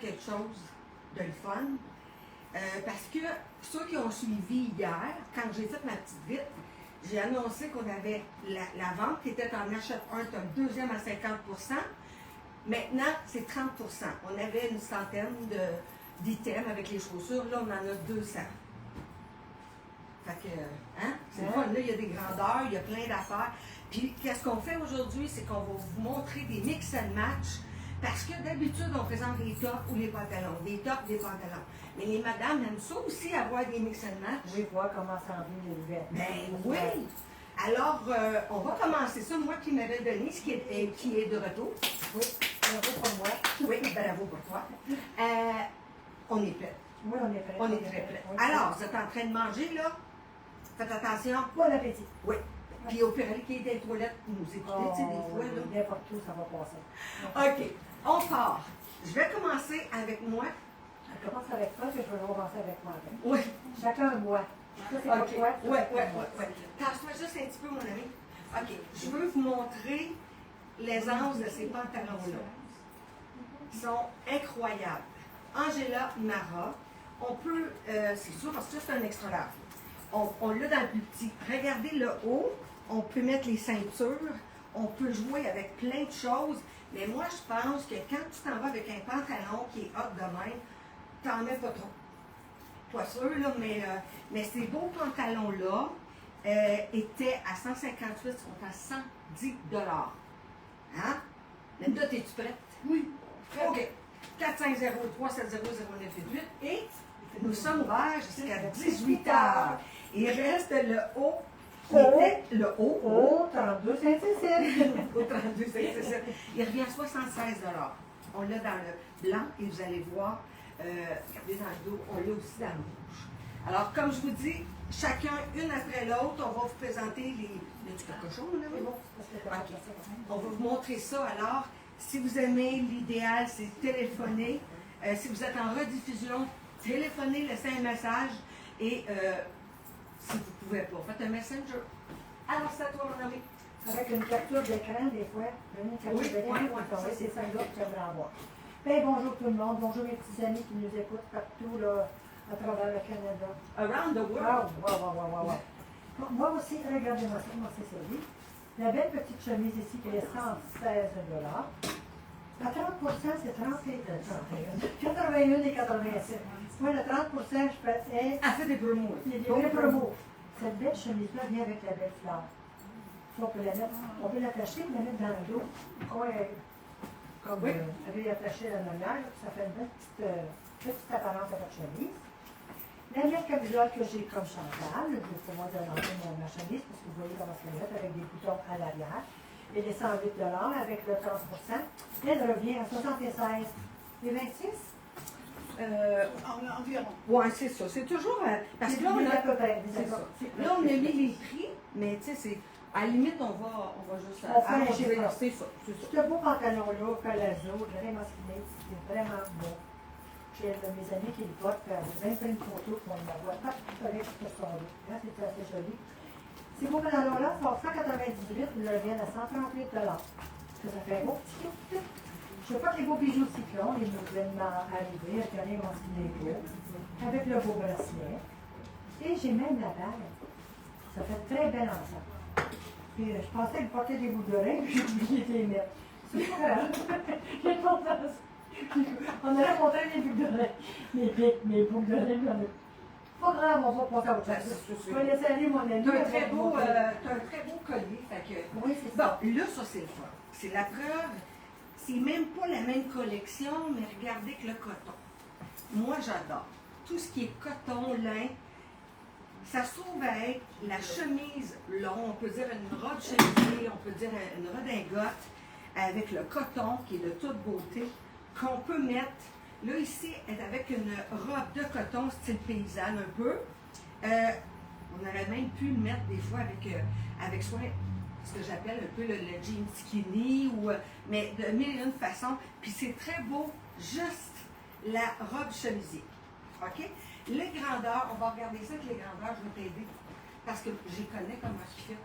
quelque chose de le fun. Parce que ceux qui ont suivi hier, quand j'ai fait ma petite vite, j'ai annoncé qu'on avait la vente qui était en achète un, tu as le deuxième à 50%. Maintenant, c'est 30%. On avait une centaine d'items avec les chaussures. Là, on en a 200. Fait que, hein? C'est fun. Là, il y a des grandeurs, il y a plein d'affaires. Puis, qu'est-ce qu'on fait aujourd'hui? C'est qu'on va vous montrer des mix and match. Parce que d'habitude, on présente les tops ou les pantalons. Des tops, des pantalons. Mais les madames aiment ça aussi, avoir des mix and match. Oui, voir comment s'envient les vêtements. Ben oui! Alors, on va commencer ça. Moi qui m'avais donné, qui est de retour. Oui, bravo pour moi. Oui, bravo pour toi. On est prêt. Oui, on est prêt. On est très prêt. Oui. Alors, vous êtes en train de manger, là? Faites attention. Bon appétit. Oui. Puis au Pirelli qui est dans les toilettes, nous écoutez, tu sais, des fois, là. N'importe où, ça va passer. OK. On part. Je vais commencer avec moi. Je commence avec toi, puis je vais commencer avec moi. Oui. Chacun un mois. Ça, c'est OK. pour toi. Oui. Tasse-toi juste un petit peu, mon ami. OK. Je veux vous montrer l'aisance de ces pantalons-là. Ils sont incroyables. Angela Mara. On peut, c'est sûr, parce que ça, c'est un extra large. On l'a dans le plus petit. Regardez le haut. On peut mettre les ceintures. On peut jouer avec plein de choses. Mais moi, je pense que quand tu t'en vas avec un pantalon qui est hot de même, t'en mets pas trop. Pas sûr, là, mais ces beaux pantalons-là étaient à 158, sont à 110 $. Hein? Linda, es-tu prête? Oui. OK. 4503 70 0988 et nous sommes ouverts jusqu'à 18 h. Il reste le haut. Qui était le haut. Au 32 Saint-Cécile. Au 32 Saint-Cécile. Il revient à 76 $. On l'a dans le blanc et vous allez voir, regardez dans le dos, on l'a aussi dans le rouge. Alors, comme je vous dis, chacun, une après l'autre, on va vous présenter les. Y a-tu quelque chose, mon ami? OK. On va vous montrer ça. Alors, si vous aimez, l'idéal, c'est téléphoner. Si vous êtes en rediffusion, téléphonez, laissez un message et si vous ne pouvez pas, faites un messenger. Alors, c'est à toi, mon ami. Avec une capture d'écran, des fois. Une capture d'écran, c'est ça là que j'aimerais avoir. Bien, bonjour tout le monde. Bonjour mes petits amis qui nous écoutent partout là, à travers le Canada. Around the world. Wow. Moi aussi, regardez-moi ça, moi c'est servi. La belle petite chemise ici qui est 116 $. À 30 c'est 81 et 87. Moi, le 30 je fais. Elle fait des promos. Il y a des vraies promos. Cette belle chemise-là vient avec la belle fleur. On peut l'attacher et la mettre dans le dos. Comme elle est attachée à la manière, ça fait une belle petite apparence à votre chemise. La belle camisole que j'ai comme Chantal, je vais pouvoir délancer ma chemise parce que vous voyez comment c'est fait avec des boutons à l'arrière. Elle est 108 $ avec le 30 elle revient à 76 et 26. Environ. Oui, c'est ça. C'est toujours. Parce que là, on a mis les prix, mais tu sais, c'est. À la limite, on va juste. C'est ça. Ce beau pantalon-là, palazzo, très masculin, c'est vraiment beau. J'ai mes amis qui le portent, j'ai même plein de photos qu'on la voit partout avec ce son-là. C'est assez joli. Ces beaux pantalons-là sont 198, ils reviennent à 138 $. Ça fait un beau petit kit. Je porte les beaux bijoux de cyclone, les nouvellement arrivés, avec un masculin beau, avec le beau bracelet. Et j'ai même la bague. Ça fait très bel ensemble. Puis je pensais que je portais des boucles d'oreilles, puis j'ai oublié de les mettre. C'est pas grave. On aurait montré mes boucles d'oreilles. Mes boucles d'oreilles, pas grave, on va passer à autre chose. Je vais laisser aller mon ami. Tu as un très beau collier. Fait que, oui, c'est bon, ça. là, ça, c'est le fun. C'est la preuve. C'est même pas la même collection, mais regardez que le coton. Moi, j'adore. Tout ce qui est coton, lin, ça se trouve à être la chemise longue, on peut dire une robe chemisée, on peut dire une redingote avec le coton qui est de toute beauté, qu'on peut mettre. Là, ici, elle est avec une robe de coton style paysanne un peu. On aurait même pu le mettre des fois avec soit ce que j'appelle un peu le jean skinny, mais de mille et une façons. Puis c'est très beau, juste la robe chemisier. OK? Les grandeurs, on va regarder ça avec les grandeurs, je vais t'aider. Parce que j'y connais comment je fais.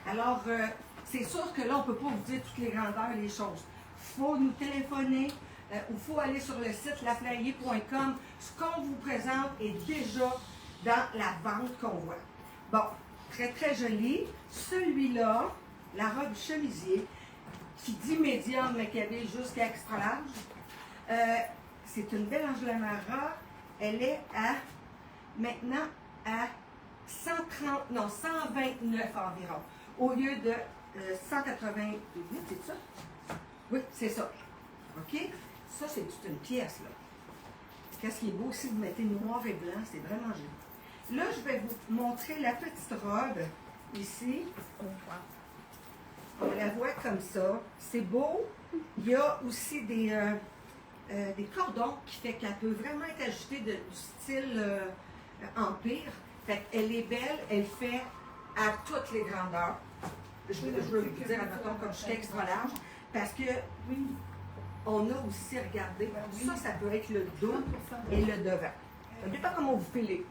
Alors, c'est sûr que là, on ne peut pas vous dire toutes les grandeurs et les choses. Il faut nous téléphoner. il faut aller sur le site laflayer.com. Ce qu'on vous présente est déjà dans la vente qu'on voit. Bon, très très joli. Celui-là, la robe chemisier, qui dit médium, mais qui avait jusqu'à extra large. C'est une belle Angela Mara. Elle est maintenant à 129 environ, au lieu de 188, c'est ça? Oui, c'est ça. OK? Ça, c'est toute une pièce, là. Qu'est-ce qui est beau, si vous mettez noir et blanc, c'est vraiment joli. Là, je vais vous montrer la petite robe, ici. On la voit comme ça. C'est beau. Il y a aussi des cordons qui fait qu'elle peut vraiment être ajoutée du style empire. Fait qu'elle est belle, elle fait à toutes les grandeurs. Je veux vous dire, admettons, comme jusqu'à extra large, parce que on a aussi regardé, ça peut être le dos et le devant. Ça dépend comment vous filez.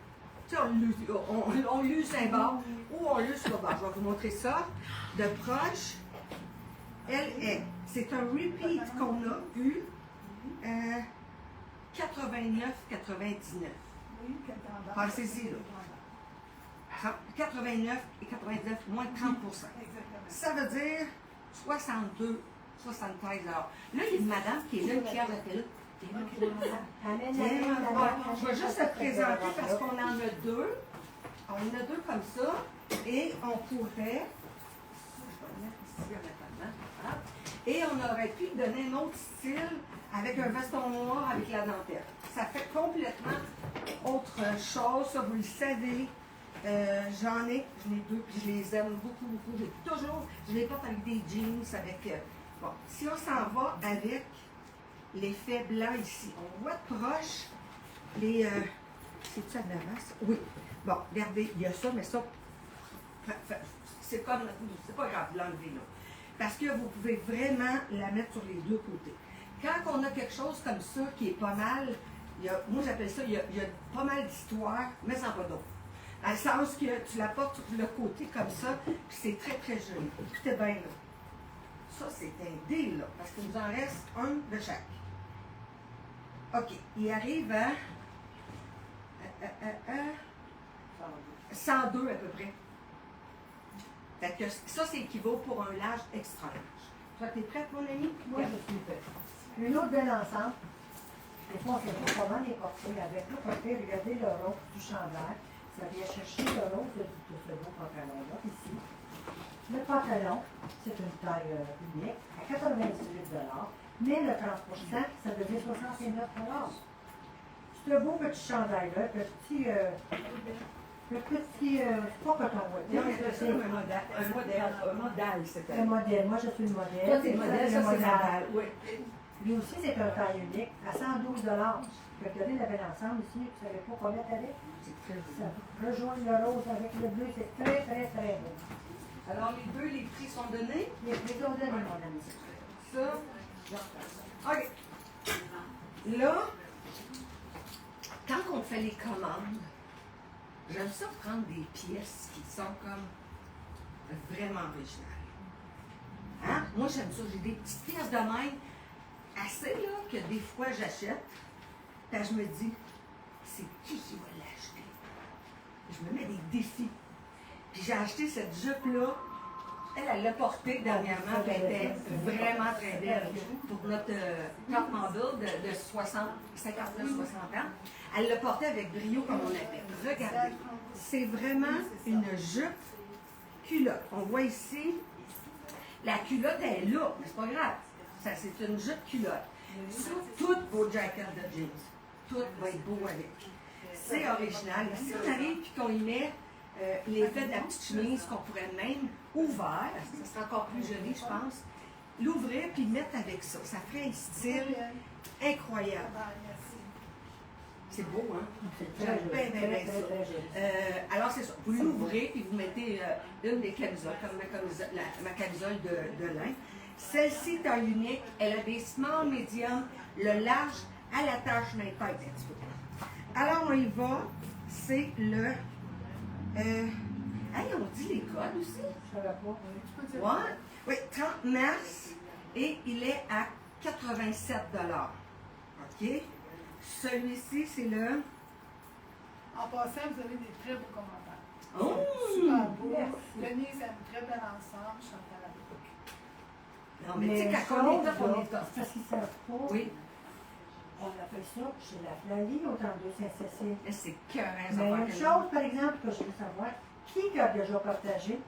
Tu sais, on l'use un bord ou on l'use sur le bord. Je vais vous montrer ça de proche. C'est un repeat qu'on a eu 89,99. Pensez-y, là. 89 et 99, moins de 30 %. Ça veut dire 62, 73 $. Là, il y a une madame qui est là, qui a la là. Je vais juste te présenter parce qu'on en a deux. On en a deux comme ça. Et on pourrait. Et on aurait pu donner un autre style avec un veston noir avec la dentelle. Ça fait complètement autre chose, ça vous le savez. J'en ai deux, puis je les aime beaucoup, beaucoup. Je les porte avec des jeans, avec... bon, si on s'en va avec l'effet blanc ici, on voit de proche les... c'est-tu à l'avance? Oui. Bon, regardez, il y a ça, mais ça... c'est comme... c'est pas grave de l'enlever, là. Parce que vous pouvez vraiment la mettre sur les deux côtés. Quand on a quelque chose comme ça qui est pas mal, moi j'appelle ça, il y a pas mal d'histoires, mais sans pas d'autre. Dans le sens que tu la portes sur le côté comme ça, puis c'est très très joli. Écoutez bien là. Ça c'est un deal là, parce qu'il nous en reste un de chaque. OK, il arrive à 102 à peu près. Fait que ça, c'est équivaut pour un large extra large. Toi, t'es prête, mon ami? Moi, je suis prête. Une autre belle ensemble. Des fois, on ne sait pas comment les porter avec. Là, on peut regarder le rose du chandail. Ça vient chercher le rose de ce beau pantalon-là, ici. Le pantalon, c'est une taille unique, à 98 $. Mais le 30 %, ça devient 69 $. C'est un beau petit chandail-là, le petit, c'est pas coton, Non, c'est un modèle, c'était. Le modèle, moi je suis le modèle. Toi, c'est le modèle, ça c'est le modèle, oui. Lui aussi, c'est un taille unique, à 112 $. Je vais regarder la belle ensemble ici, vous ne savez pas combien t'avais? C'est très beau. Ça rejoint le rose avec le bleu, c'est très, très, très beau. Alors, les deux, les prix sont donnés? Les prix sont donnés, mon ami. Ça. OK. Là, quand on fait les commandes, j'aime ça prendre des pièces qui sont comme vraiment originales. Hein? Moi, j'aime ça. J'ai des petites pièces de même, assez là, que des fois j'achète. Puis je me dis, c'est qui va l'acheter? Je me mets des défis. Puis j'ai acheté cette jupe-là. Elle l'a portée dernièrement, puis elle était vraiment très belle. Pour notre top model de 59-60 ans. Elle l'a portée avec brio, comme on appelle. Regardez, c'est vraiment une jupe culotte. On voit ici, la culotte est là, mais c'est pas grave. Ça, c'est une jupe culotte. Sur toutes vos jackets de jeans, tout va être beau avec. C'est original. Si on arrive et qu'on y met l'effet de la petite chemise qu'on pourrait même ouvert, ça serait encore plus joli, je pense, l'ouvrir puis mettre avec ça. Ça ferait un style incroyable. C'est beau, hein? J'aime bien ça. Alors, c'est ça. Vous l'ouvrez puis vous mettez une des camisoles, comme ma camisole de lin. Celle-ci, taille unique, elle a des small, medium, le large à la tâche main tête un petit peu. Alors, on y va. C'est le... hey, on dit les codes aussi? Je savais pas. Ouais. Oui, 30 mars et il est à 87 $. OK. Celui-ci, c'est le... En passant, vous avez des très beaux commentaires. Oh! Super beau. Merci. Denise aime très bel ensemble. Chantal avec. Non, mais tu sais, quand on est top, on est top. Parce qu'ils savent pas. Oui. On appelle ça chez la Flalie, au temps de Saint-Cécile. Mais c'est cœur, hein, Mais une chose, par exemple, que je veux savoir, qui a déjà partagé?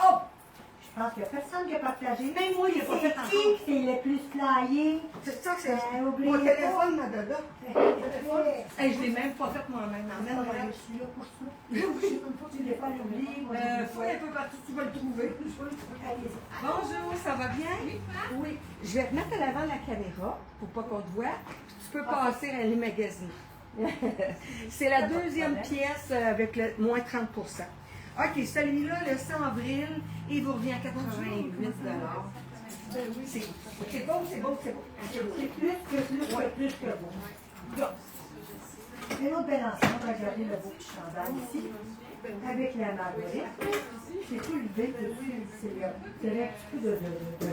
Oh! Je pense qu'il n'y a personne qui a partagé. Même moi, il n'a pas fait encore. C'est qui le plus flyé? C'est ça, c'est oubliez mon pas. téléphone, ma dada. Hey, je ne l'ai même pas fait moi-même. Je Emmène-le. suis là pour ça. Je sais même pas si tu l'as pas l'oublier. Fouille un peu partout, tu vas le trouver. Bonjour, ça va bien? Oui. Je vais te mettre à l'avant la caméra pour pas qu'on te voit. Tu peux passer à les magazines. C'est la deuxième pièce avec le moins 30 %. OK, celui-là, le 100 avril, il vous revient à 88 $. C'est bon, c'est bon, c'est bon. C'est plus que bon. Un autre bel ensemble, regardez le beau petit chandail ici, avec la marguerite. C'est tout levé dessus. C'est un petit peu de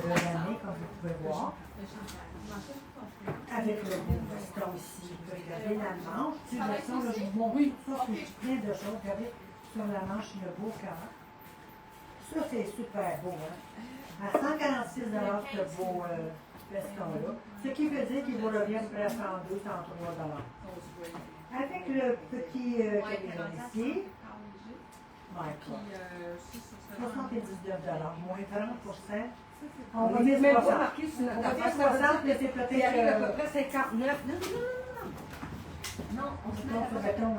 l'année, comme vous pouvez voir. Avec le beau veston ici. Regardez la manche. Tu le sens, là, je vous montre tout ça, c'est plein de choses. Regardez sur la manche, le beau cœur. Ça, c'est super beau, hein? À 146 $, ce beau veston-là. Ce qui veut dire qu'il vous revient près à 102, 103 $. Avec le petit camion ici, Michael, 79 $, moins 30 %. On va dire même 60. pas marqué sur notre On va dire affaire, 60, mais c'est Il arrive à peu peut-être... près 59. Non, non, non, non. Non, on se met à peu près. Mettons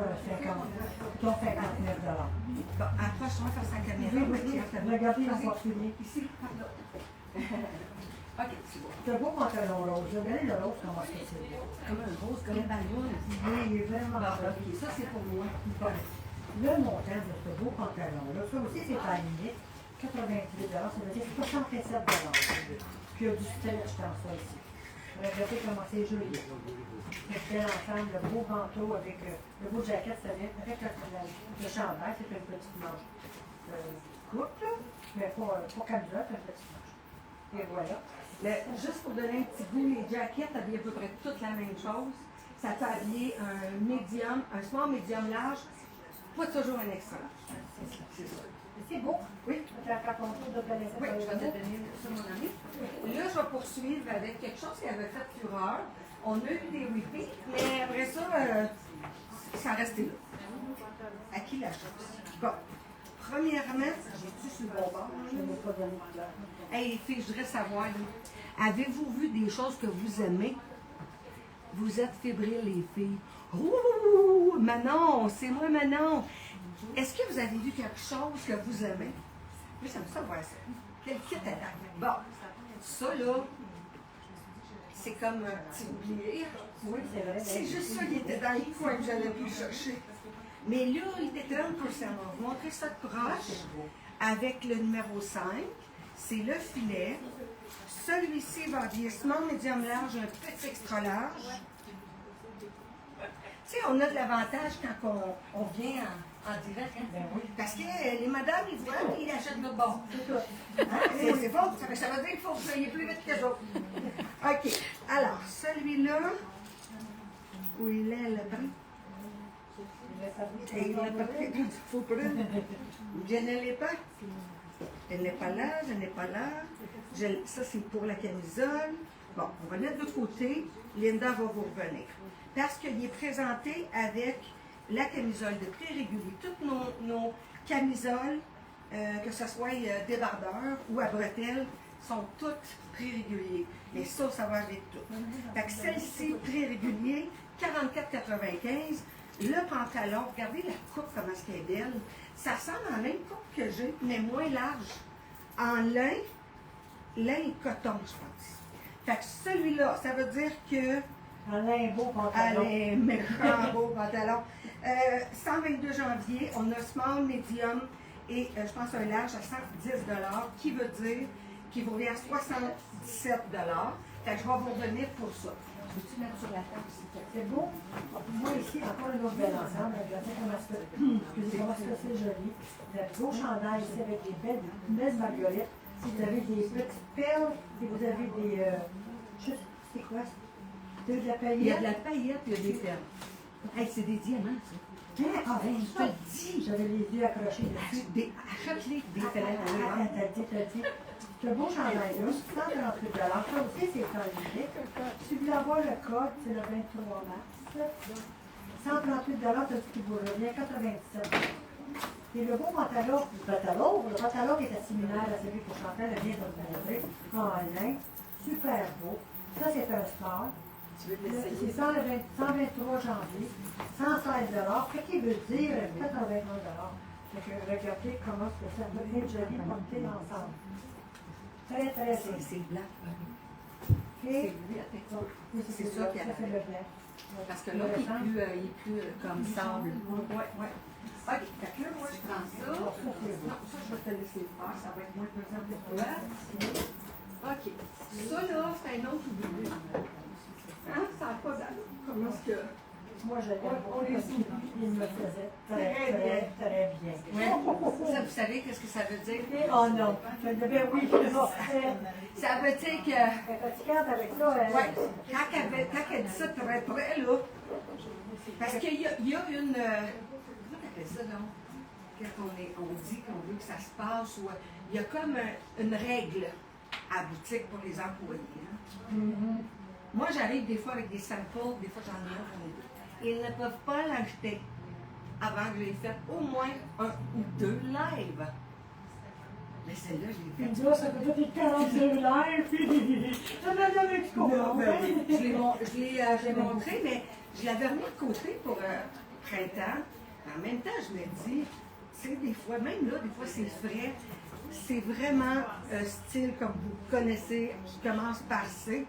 59 $. Bon, approche-moi face à la caméra. Oui, regardez en particulier. Ici, pardon. OK, c'est bon. C'est un beau pantalon rose. Regardez le rose, comment c'est beau. Comme un rose, comme un ballon. Oui, il est vraiment Bon, beau. OK, ça c'est pour moi. Bon. Le montant de ce beau pantalon-là, ça aussi c'est pas limite. 88 $, ça veut dire 67 $. Puis il y a du stretch dans ça ici. Regardez comment c'est joli. C'est bel ensemble, le beau manteau avec le beau jacket, avec le chandail, c'est une petite manche courte, là, mais pas camisole, c'est une petite manche. Et voilà. Juste pour donner un petit goût, les jackets habillent à peu près toutes la même chose. Ça peut habiller un médium, un small médium large, pas toujours un extra large. C'est ça. C'est beau. Oui. Tu as ton tour de palais. Oui, je vais te donner ça, mon ami. Là, je vais poursuivre avec quelque chose qui avait fait fureur. On a eu des repeats, mais après ça, ça restait là. À qui la chose? Bon. Premièrement, j'ai-tu sur le bon bord? Je ne vais pas donner de couleur. Hey, les filles, je voudrais savoir, là, avez-vous vu des choses que vous aimez? Vous êtes fébriles, les filles. Ouh, Manon, c'est moi, Manon. Est-ce que vous avez vu quelque chose que vous aimez? Moi, j'aime ça voir ça. Quel kit est là? Bon, ça, là, c'est comme un petit oublié. Oui, c'est vrai. C'est juste ça qui était dans les coins que j'allais plus chercher. Mais là, il était 30%. On va vous montrer ça de proche avec le numéro 5. C'est le filet. Celui-ci va habiller small, médium large, un petit extra large. Tu sais, on a de l'avantage quand on vient en direct. Hein? Parce que les madames, ils voient, ils achètent notre bord. Hein? C'est bon, ça veut dire qu'il faut que vous soyez plus vite que les autres. OK. Alors, celui-là, où il est le prix? Et il n'est pas pris quand il faut prendre. Je ne l'ai pas. Elle n'est pas là, je n'ai pas là. Ça, c'est pour la camisole. Bon, on va mettre de côté. Linda va vous revenir. Parce qu'il est présenté avec la camisole de prix régulier. Toutes nos camisoles, que ce soit débardeurs ou à bretelles, sont toutes prix réguliers. Mais ça va avec tout. Fait que celle-ci, prix régulier, 44,95 $. Le pantalon, regardez la coupe, comment est-ce qu'elle est belle. Ça ressemble à la même coupe que j'ai, mais moins large. En lin et coton, je pense. Fait que celui-là, ça veut dire que... Un beau pantalon. Allez, méchant beau pantalon. 122 janvier, on a small, medium et je pense un large à 110 $, qui veut dire qu'il vous revient à 77 $. Fait que je vais vous revenir pour ça. Peux-tu mettre sur la table, s'il te plaît? C'est beau. Moi, ici, encore un autre bel ensemble. Regardez comment c'est joli. Vous avez beau chandail ici avec des belles marguerites. Si vous avez des petites perles, si vous avez des... c'est quoi? De la Il y a de paillette. la paillette, il y a des perles. Hey, c'est des diamants, ça. Ah, ben, Je te le dis. j'avais les yeux accrochés dessus. Achète-les des fellets. T'as dit. Ce beau chandail-là, 138 $. Ça aussi, c'est fantastique. Si vous voulez avoir le code, c'est le 23 mars. 138 $, t'as ce qui vous revient 97. Et le beau pantalon, le pantalon qui était similaire à celui que Chantal vient de vous montrer, en lin, super beau. Ça, c'est un sport. C'est 123 janvier, 116 $, ce qui veut dire 81 $. Fait que regardez comment ça peut être joli porté l'ensemble. Très, très simple. C'est blanc. Et C'est ça qui a fait le blanc. Parce que là, il est plus comme sable. Ouais. OK, fait que là, moi, je prends ça. Non, ça, je vais te laisser faire. Ça va être moins pesant pour toi. OK. Ça, là, c'est un autre bébé. Hein? Ça n'a pas d'allure. Comment est-ce que... Moi, je l'aime beaucoup parce qu'il me faisait Très bien. très bien. Ouais. Ça, vous savez qu'est-ce que ça veut dire? Oh non, je devais, oui, Ça veut dire que... fatigante avec ça. Ouais, quand elle dit ça très près, là, parce qu'il y a une... comment on appelle ça, donc? Quand on dit qu'on veut que ça se passe, ou il y a comme une règle à la boutique pour les employés. Hein? Moi, j'arrive des fois avec des samples, des fois j'en ai un pour les deux. Ils ne peuvent pas l'acheter avant que je l'ai fait au moins 1 ou 2 lives. Mais celle-là, je l'ai faite. Ça peut être 42 lives, puis ça m'a donné du comprendre. Je l'ai montré, mais je l'avais remis de côté pour printemps. En même temps, je me dis, tu sais, des fois, même là, des fois, c'est frais. C'est vraiment un style comme vous connaissez, qui commence par C,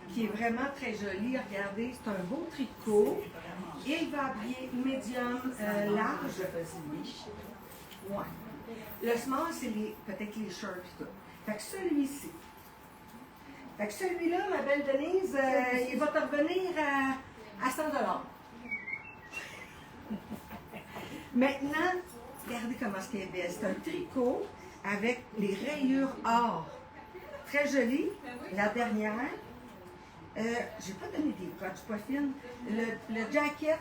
qui est vraiment très joli. Regardez, c'est un beau tricot. Il va habiller médium large. Ouais. Le small, c'est peut-être les shirts et tout. Fait que celui-ci. Fait que celui-là, ma belle Denise, il va te revenir à 100 $. Maintenant, regardez comment ce qu'elle est belle. C'est un tricot avec les rayures or. Très joli. La dernière. J'ai pas donné des codes, je suis pas fine. Le jacket,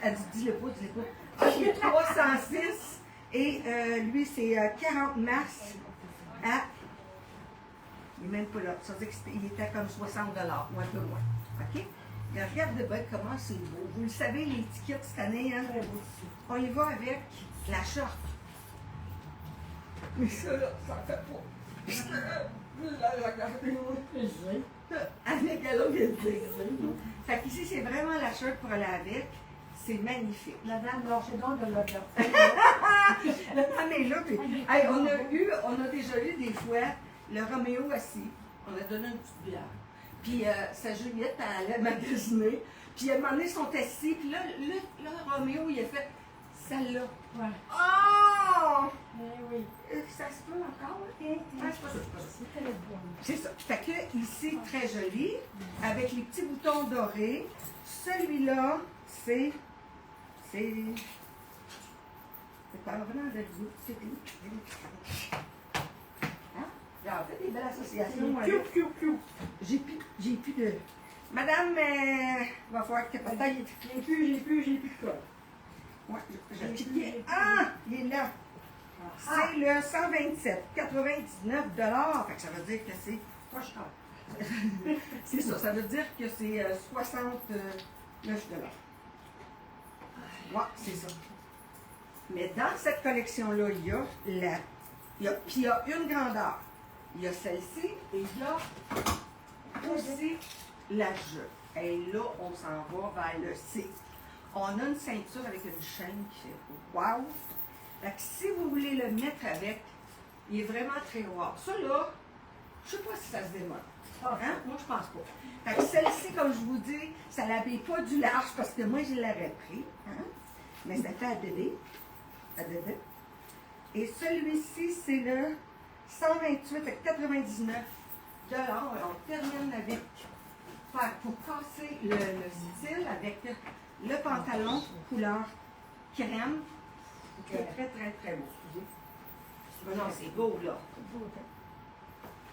elle dit, dis-le pas. Ah, il est 306 et lui, c'est 40 mars à. Il n'est même pas là. Ça veut dire qu'il était comme 60 $, ou un peu moins. OK? Mais regardez bien comment c'est beau. Vous le savez, l'étiquette cette année, hein? On y va avec la short. Mais ça, là, ça fait pas. Avec elle, on vient de dire. Fait qu'ici, c'est vraiment la shirt pour aller avec. C'est magnifique. Madame, lâchez donc de l'autre. Ah, mais là, puis, hey, on a déjà eu des fois le Roméo assis. On a donné une petite bière. Puis sa Juliette, elle allait magasiner. Puis à un moment donné, ils sont assis. Puis là, le Roméo, il a fait celle-là. Ouais. Oh! Oui. Ça se peut encore? Ah, c'est pas ça, c'est pas ça. C'est très bon. C'est ça. Fait que ici, très joli, avec les petits boutons dorés. Celui-là, c'est pas vraiment de goût. C'est tout. Hein? J'ai fait des belles associations. Moi, j'ai plus de. Madame, va falloir que peut-être. J'ai plus de code. Ouais, j'ai checké. Ah! Il est là. C'est le 127, 99 $. Fait que ça veut dire que c'est pas cher. C'est ça, ça veut dire que c'est 69 $. Ouais, c'est ça. Mais dans cette collection-là, il y a une grandeur. Il y a celle-ci et il y a aussi la jeu. Et là, on s'en va vers le C. On a une ceinture avec une chaîne qui fait wow. Fait que si vous voulez le mettre avec, il est vraiment très rare. Ça là, je ne sais pas si ça se démode. Hein? Moi, je pense pas. Fait que celle-ci, comme je vous dis, ça ne l'habille pas du large parce que moi, je l'aurais pris. Hein? Mais ça fait à bébé. Et celui-ci, c'est le 128 avec 99 $. On termine avec, pour casser le style, avec le pantalon couleur crème, qui est très, très, très beau. Non, c'est beau, là.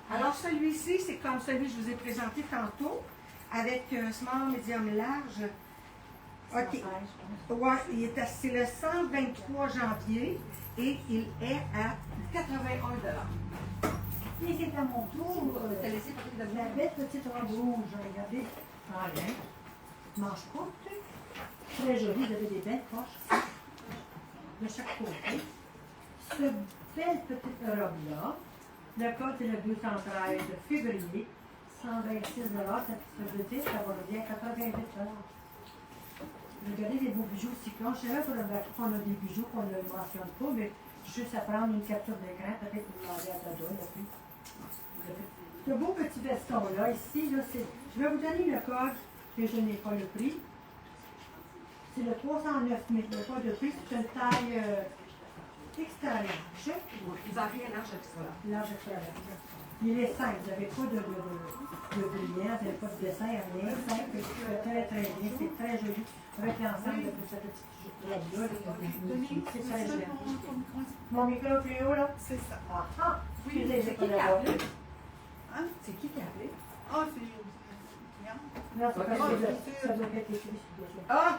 Alors, celui-ci, c'est comme celui que je vous ai présenté tantôt. avec un small, medium, large. OK. Ouais, c'est le 123 janvier et il est à 81 $. Et c'est à mon tour. T'as laissé parler de La belle petite robe rouge, regardez, en lin, manche courte, très jolie, vous avez des belles poches de chaque côté. Cette belle petite robe-là, le code est le 213 février, 126 $, ça veut dire que ça va revenir à 88 $. Regardez les beaux bijoux cyclones. Je sais pas qu'on a des bijoux qu'on ne mentionne pas, mais juste à prendre une capture d'écran, peut-être pour demander à Dada. Ce beau petit veston-là, ici, là, je vais vous donner le code, que je n'ai pas le prix. C'est le 309 000, le code de prix, c'est une taille extra large. Il va rien large extra. Large extra large. Il est simple, vous n'avez pas de brillant, vous n'avez pas de dessin, rien. Simple, c'est très très bien, c'est très joli. Avec l'ensemble de cette petite robe-là, c'est très joli. Mon micro plus haut, là? C'est ça. Ah ah! Oui, Excusez, c'est j'ai qui pas qui a la voix. appelé? Hein? C'est qui a appelé? Ah, c'est client. Non, c'est parce que ça doit être écrit sur le dessin. Ah!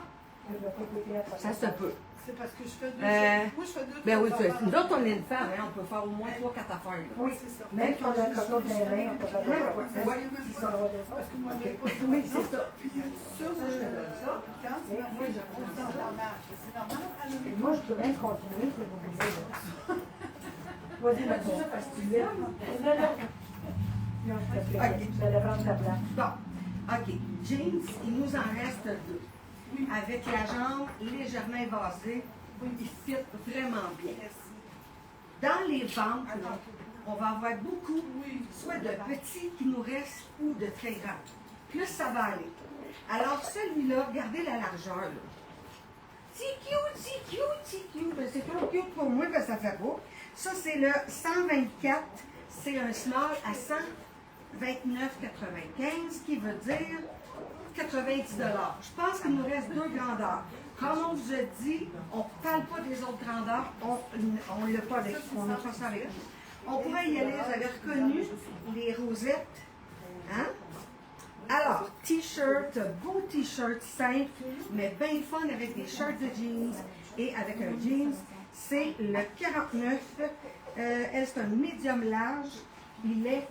Ça doit pas être écrit à travers. Ça se peut. C'est parce que je fais deux. Moi, je fais deux. Ben oui, trois nous autres, on est une Ah, femme. hein, on peut faire au moins 3-4 affaires. Là. Oui, c'est ça. même si on a un coton de rein, on peut faire des Oui. ça va de Parce que moi, j'ai pas de Oui, c'est ça. Puis, ça, je te donne ça. Puis quand tu vas moi, je pose dans la marche. C'est normal. Et moi, je peux même continuer, c'est vous voulez. Vas-y, ma soeur, parce que tu l'as. Non, non. Non, parce que tu allais prendre ta place. Bon, OK. Jeans, il nous en reste 2. Avec la jambe légèrement évasée, il fit vraiment bien. Dans les ventes, là, on va avoir beaucoup, soit de petits qui nous restent ou de très grands. Plus ça va aller. Alors, celui-là, regardez la largeur. Là. C'est cute. Ben, c'est trop cute pour moi, parce que ça fait beau. Ça, c'est le 124. C'est un small à 129,95, qui veut dire 90 $. Je pense qu'il nous reste 2 grandeurs. Comme on vous a dit, on ne parle pas des autres grandeurs, on ne l'a pas avec, on n'a pas ça avec eux. On pourrait y aller, vous avez reconnu les rosettes. Hein? Alors, t-shirt, beau t-shirt simple, mais bien fun avec des shirts de jeans et avec un jeans. C'est le 49. Elle, c'est un médium large. Il est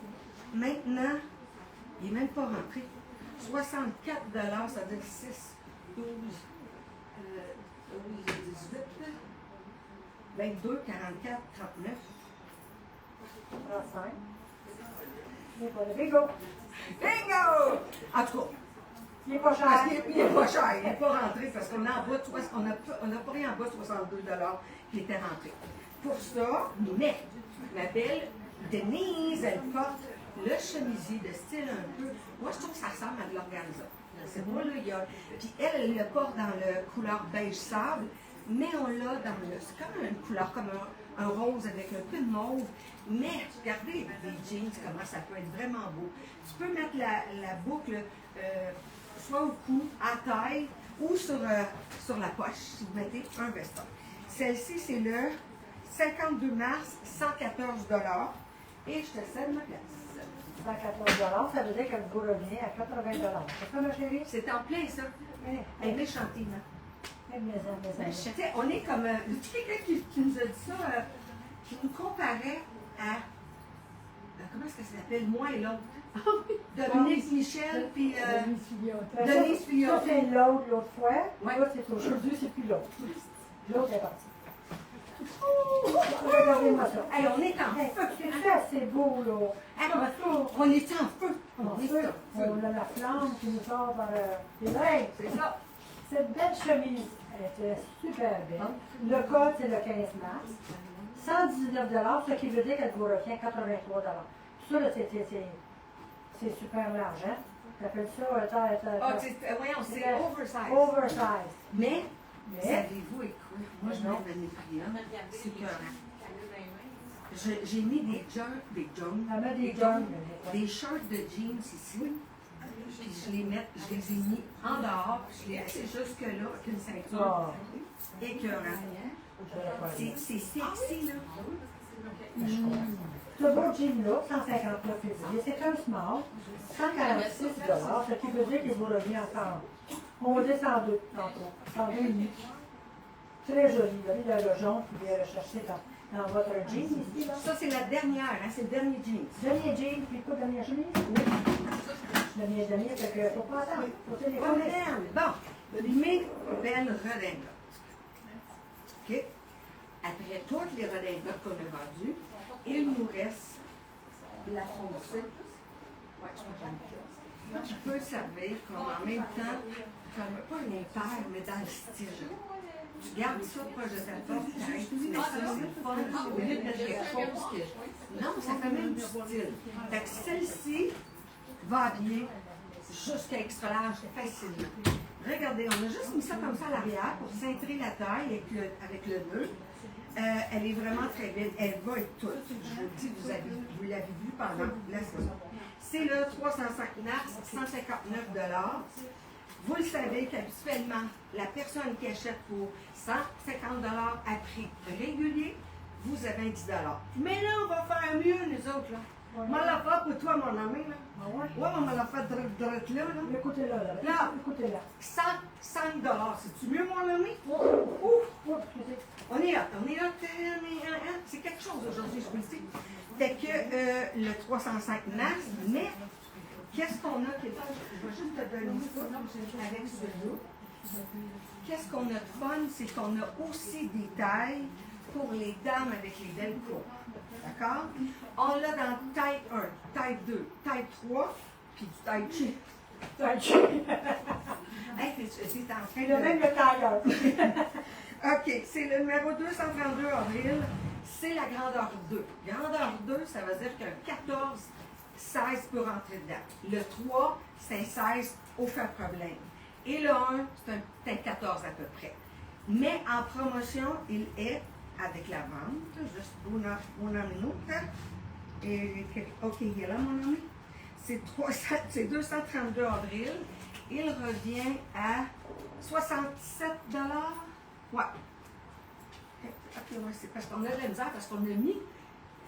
maintenant, il n'est même pas rentré. 64 $, ça veut dire 6, 12, 18, 22, 44, 39. 35. C'est pas le bingo. Bingo! En tout cas, Il n'est pas cher. parce qu'il n'est pas cher, il n'est pas rentré parce qu'on a en bas de on n'a pas rien en bas de 62 $ qui était rentré. Pour ça, mais la belle Denise, elle porte le chemisier de style un peu. Moi, je trouve que ça ressemble à de l'organza. C'est pas là, il y a. Puis elle le porte dans le couleur beige sable, mais on l'a dans le. C'est comme une couleur, comme un rose avec un peu de mauve. Mais regardez les jeans, comment ça peut être vraiment beau. Tu peux mettre la boucle soit au cou, à taille, ou sur la poche, si vous mettez un veston. Celle-ci, c'est le 52 mars, 114 $. Et je te cède ma place. 114 $, ça veut dire qu'elle vous revient à 80 $. C'est ça, ma chérie? C'est en plein, ça. Oui. Elle est méchantée, là. Mais Tu sais, on est comme. Tu sais, quelqu'un qui nous a dit ça, qui nous comparait à. Comment est-ce que ça s'appelle? Moi et l'autre. Dominique Michel, puis. Denise Fillon. Ça, c'est l'autre fois. Ouais. Là, c'est aujourd'hui, c'est plus l'autre. L'autre est parti. Regardez-moi ça. Hey, on est en Hey, feu. c'est assez beau, là. Hey, on est en feu. On est en feu. On a la flamme qui nous sort par les oreilles. C'est ça. Cette belle chemise, elle était super belle. Le code, c'est le 15 mars. 119 $, ce qui veut dire qu'elle vous retient 83 $. Ça, là, c'est super large, hein? T'appelles ça, Ah, voyons, c'est oversize. oversize. Mais, Mais, savez-vous, écoute, moi je mets ma prix, c'est que j'ai mis des elle met des jeans. des shirts de jeans ici, puis je les ai mis en dehors, puis je les ai laissés jusque là avec une ceinture écœurante. C'est sexy, là. Ce beau l'autre jean-là, 159 février, c'est un small, 146 $, ce qui veut dire qu'il vous revient encore. On va dire 102 tantôt, 102,5. Très joli, le jaune que vous pouvez rechercher dans votre jean ici. Là. Ça, c'est la dernière, hein, c'est le dernier jeans. Dernier jean, puis quoi, dernière chemise? Oui. Dernier, fait que faut pas attendre. Faut téléphoner. Bon, mes belles redingotes. OK? Après toutes les redingotes qu'on a vendues, il nous reste la foncée. Ouais, qui peut servir comme en même temps, comme pas un impair, mais dans le style. Tu gardes ça proche de ta porte, tu mets ça, c'est le fun, au lieu de mettre quelque chose que... Non, ça fait même du style. Fait que celle-ci va habiller jusqu'à extra large facilement. Regardez, on a juste mis ça comme ça à l'arrière pour cintrer la taille avec le nœud. Elle est vraiment très belle. Elle va être toute. Je vous le dis, vous l'avez vu pendant la saison. C'est le 305 mars, 159 $. Vous le savez qu'habituellement, la personne qui achète pour 150 $ à prix régulier, vous avez 10 $. Mais là, on va faire mieux, nous autres. Là. On va la faire pour toi, mon ami. Là. Ah ouais? Ouais, on va la faire direct là. Écoutez-la, là. Là. Écoutez-la. 105 $. C'est-tu mieux, mon ami? Ouf, excusez. On est là. C'est quelque chose aujourd'hui, je vous le dis. Fait que le 305 mars, mais qu'est-ce qu'on a qui est... Je vais juste te donner ça avec celui-là. Qu'est-ce qu'on a de fun, c'est qu'on a aussi des tailles pour les dames avec les belles coupes. D'accord? On l'a dans taille 1, taille 2, taille 3, puis du taille chi. Taille chi. Hey, c'est en train Et le même le tailleur. OK, c'est le numéro 232 avril. C'est la grandeur 2. Grandeur 2, ça veut dire qu'un 14, 16 peut rentrer dedans. Le 3, c'est un 16, aucun problème. Et le 1, c'est un 14 à peu près. Mais en promotion, il est avec la vente, juste mon minute. Et, OK, il est là, mon ami. C'est 232 avril. Il revient à 67 $. Ouais. OK, ouais, c'est parce qu'on a de la misère, parce qu'on a mis,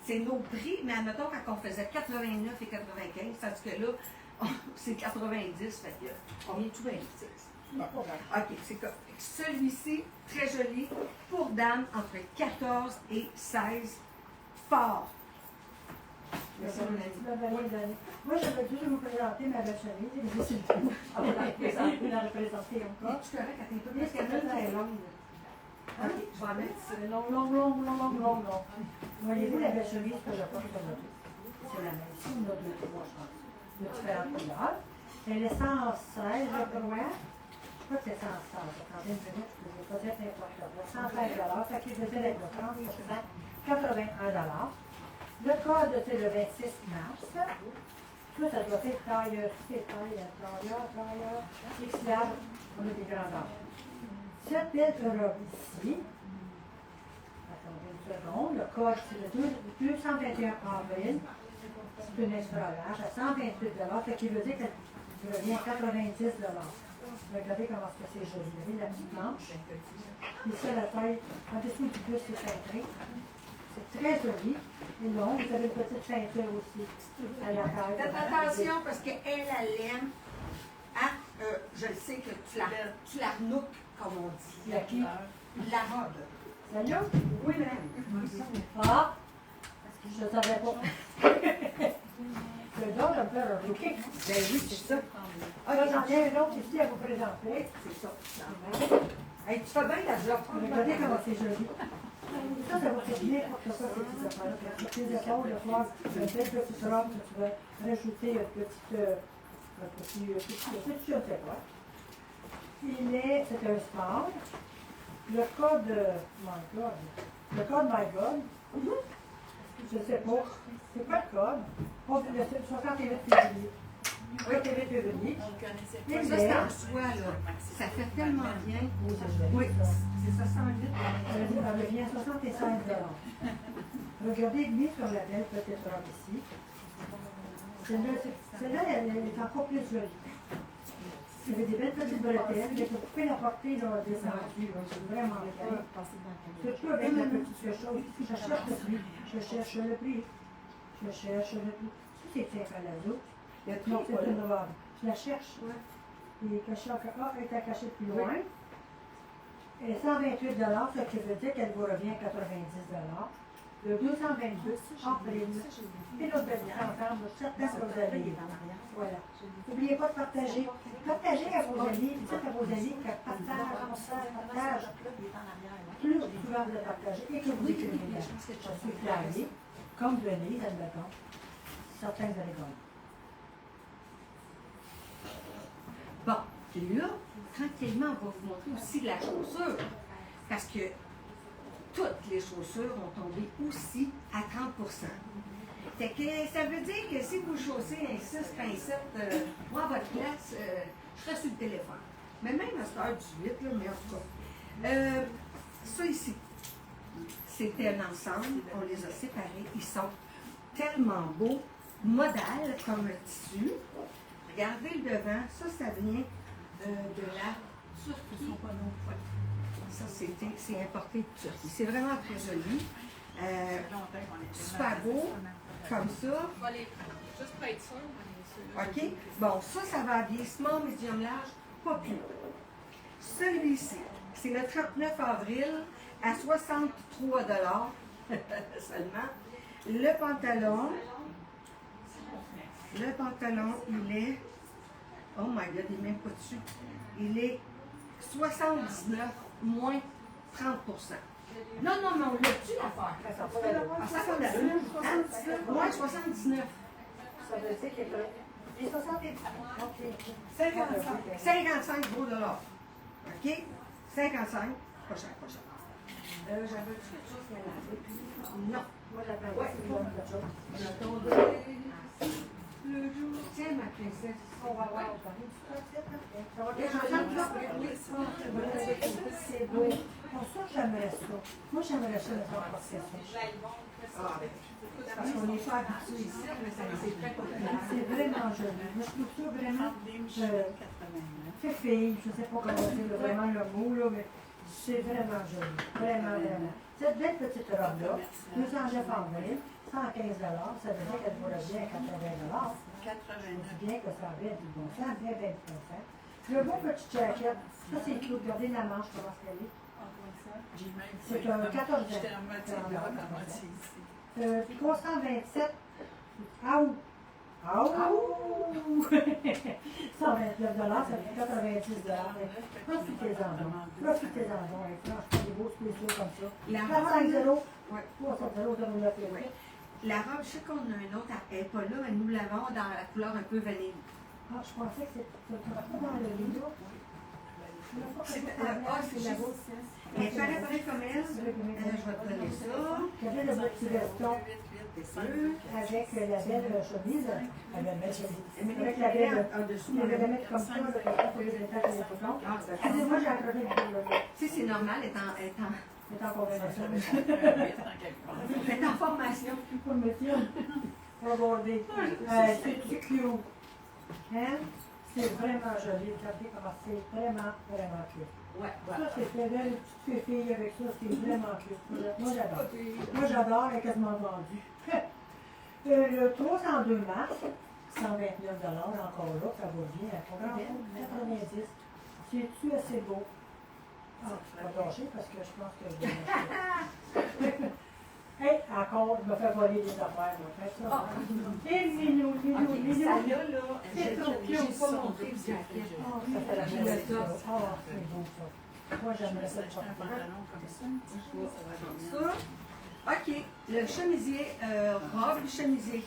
c'est nos prix, mais admettons quand on faisait 89 et 95, tandis que là, c'est 90, fait que on vient tout 26. OK, c'est comme celui-ci, très joli, pour dames entre 14 et 16, fort. Moi, j'avais dû vous présenter ma belle chemise, et j'ai décidé de vous la présenter encore. Tu correct, attends un peu, parce qu'elle est très longue. OK, je vais en mettre ça. Long. Voyez-vous la belle chemise que je porte aujourd'hui? C'est la même. Ici, on a deux, trois, je pense. De différentes couleurs. Elle est 116, je crois. Je crois que c'est 116. Attendez une minute, je ne vais pas dire n'importe quoi. 116 $, ça qui faisait avec le 30%, 81 $. Le code, c'est le 26 mars. Ça doit être taille, XL, on a des grandeurs. Cette belle robe ici, attendez une seconde, le code, c'est le 221 avril. C'est une extra large à 128 $, ce qui veut dire qu'elle revient à 90 $. Regardez comment c'est joli. Vous voyez la petite manche. Ici, la taille, en dessous du buste, c'est cintré. C'est très joli. Et long, vous avez une petite ceinture aussi à la taille. Faites attention parce qu'elle, elle aime. Hein? Je le sais que tu la renouques, comme on dit. La qui? La robe. Celle-là? Oui, madame. Ah! Je ne savais pas. Le don, je me fais rerouquer. Ben oui, c'est ça. Ah, là, j'en ai un autre ici à vous présenter. C'est ça. Hey, tu fais bien la job. Regardez comment c'est joli. Ça va faire bien pour que ça, ces petits affaires-là. Les petites épaules, le soir, une belle petite robe que tu vas rajouter un petit, je ne sais pas. C'est un sport. Le code, My God, je ne sais pas. C'est quoi le code? Le 61 février. 61 février. Ça, c'est en soi, là. Ça fait tellement bien. Oui, c'est 68. Elle revient à 65 $. Regardez bien sur la belle petite robe ici. Celle-là, elle est encore plus jolie. Il y avait des belles petites bretelles, mais vous pouvez la porter dans des descendu. C'est vraiment bien. Surtout avec la petite chose. Je cherche le prix. Je Je cherche. Ça, c'est un palazzo. Le prix, Non, c'est voilà. une robe. Je la cherche. Il est caché en A, elle est cachée plus loin. Et 128 ce qui veut dire qu'elle vous revient à 90 Le 222 en prime. Et l'autre belle ensemble, certains que vous allez. Voilà. N'oubliez pas de partager. Partagez à vos amis. Dites à vos amis que partage. Plus souvent vous le partagez et que vous écrivez. Je suis flammée, comme Denise, admettons. Certains vous allez gagner. Bon, puis là, tranquillement, on va vous montrer aussi la chaussure. Parce que toutes les chaussures ont tombé aussi à 30%. Fait que ça veut dire que si vous chaussez un 6 un 7, moi, à votre place, je serais sur le téléphone. Mais même à cette heure du 8, là, mais en tout cas. Ça ici, c'était un ensemble, on les a séparés. Ils sont tellement beaux, modales comme le tissu. Regardez le devant, ça vient de la Turquie. Ça, c'est importé de Turquie. C'est vraiment très joli. Super beau, comme ça. Juste pour être sûr. OK? Bon, ça va habiller small, medium, large, pas plus. Celui-ci, c'est le 39 avril à 63 seulement. Le pantalon, il est, oh my God, il n'est même pas dessus. Il est 79 moins 30%. Non, mais on l'a-tu l'affaire? Ah, ça va là. Moins 79. Ça veut dire qu'il est 70. 55 gros dollars. OK? 55. Pas cher. J'avais quelque chose à laver. Non. Moi, j'attends quelque chose. On a tombé le jour. Tiens, ma princesse. On va voir. C'est beau. Pour ça, j'aimerais ça. Moi, j'aimerais ça, le faire porter ça. Parce qu'on n'est pas habitué ici, mais c'est très populaire. C'est vraiment joli. Moi, je trouve ça vraiment fille, je ne sais pas comment dire vraiment le mot, là, mais c'est vraiment joli. Vraiment. Cette belle petite robe-là, 209 avril, 115 ça veut dire qu'elle vous revient à 80 Je dis bien que ça avait du bon sens, bien du bon sens. Le beau petit jacket, ça c'est cute. Regardez la manche, comment elle est. C'est un 14 327. Aou! 129 ça fait 90 Profitez-en donc. Et franchement, des beaux spéciaux comme ça. 35 euros. 300 euros, donne-nous La robe, je sais qu'on a une autre, elle n'est pas là, mais nous l'avons dans la couleur un peu vanille. Ah, je pensais que c'était pas dans le livre. C'est la vôtre. Elle est pareil comme elle. Je vais te donner ça. Il y avait le petit veston avec la belle chemise. Avec la belle en-dessous. Il devait la mettre comme ça, pour les étages et les boutons. Moi, j'ai accroché le c'est normal, elle est en conversation. Elle est en formation. Pour le métier. Regardez. C'est cute. Hein? C'est vraiment joli. Regardez comment c'est vraiment cute. Ouais. Ça, c'est très belle, une petite fille avec ça, c'est vraiment cute. Moi, j'adore, elle est quasiment vendue. Le 302 mars, 129 encore là, ça va bien à 90. C'est-tu assez beau? Ah, je vais lâcher parce que je pense que je vais lâcher. Hey, encore, je me fais voler des affaires, fait ça. Et minou. C'est trop cute. J'ai pas montré le jacket. Ça fait la belle ça. Ah, c'est beau ça. Moi, j'aimerais ça le porter. Ça. OK. Le chemisier robe, le chemisier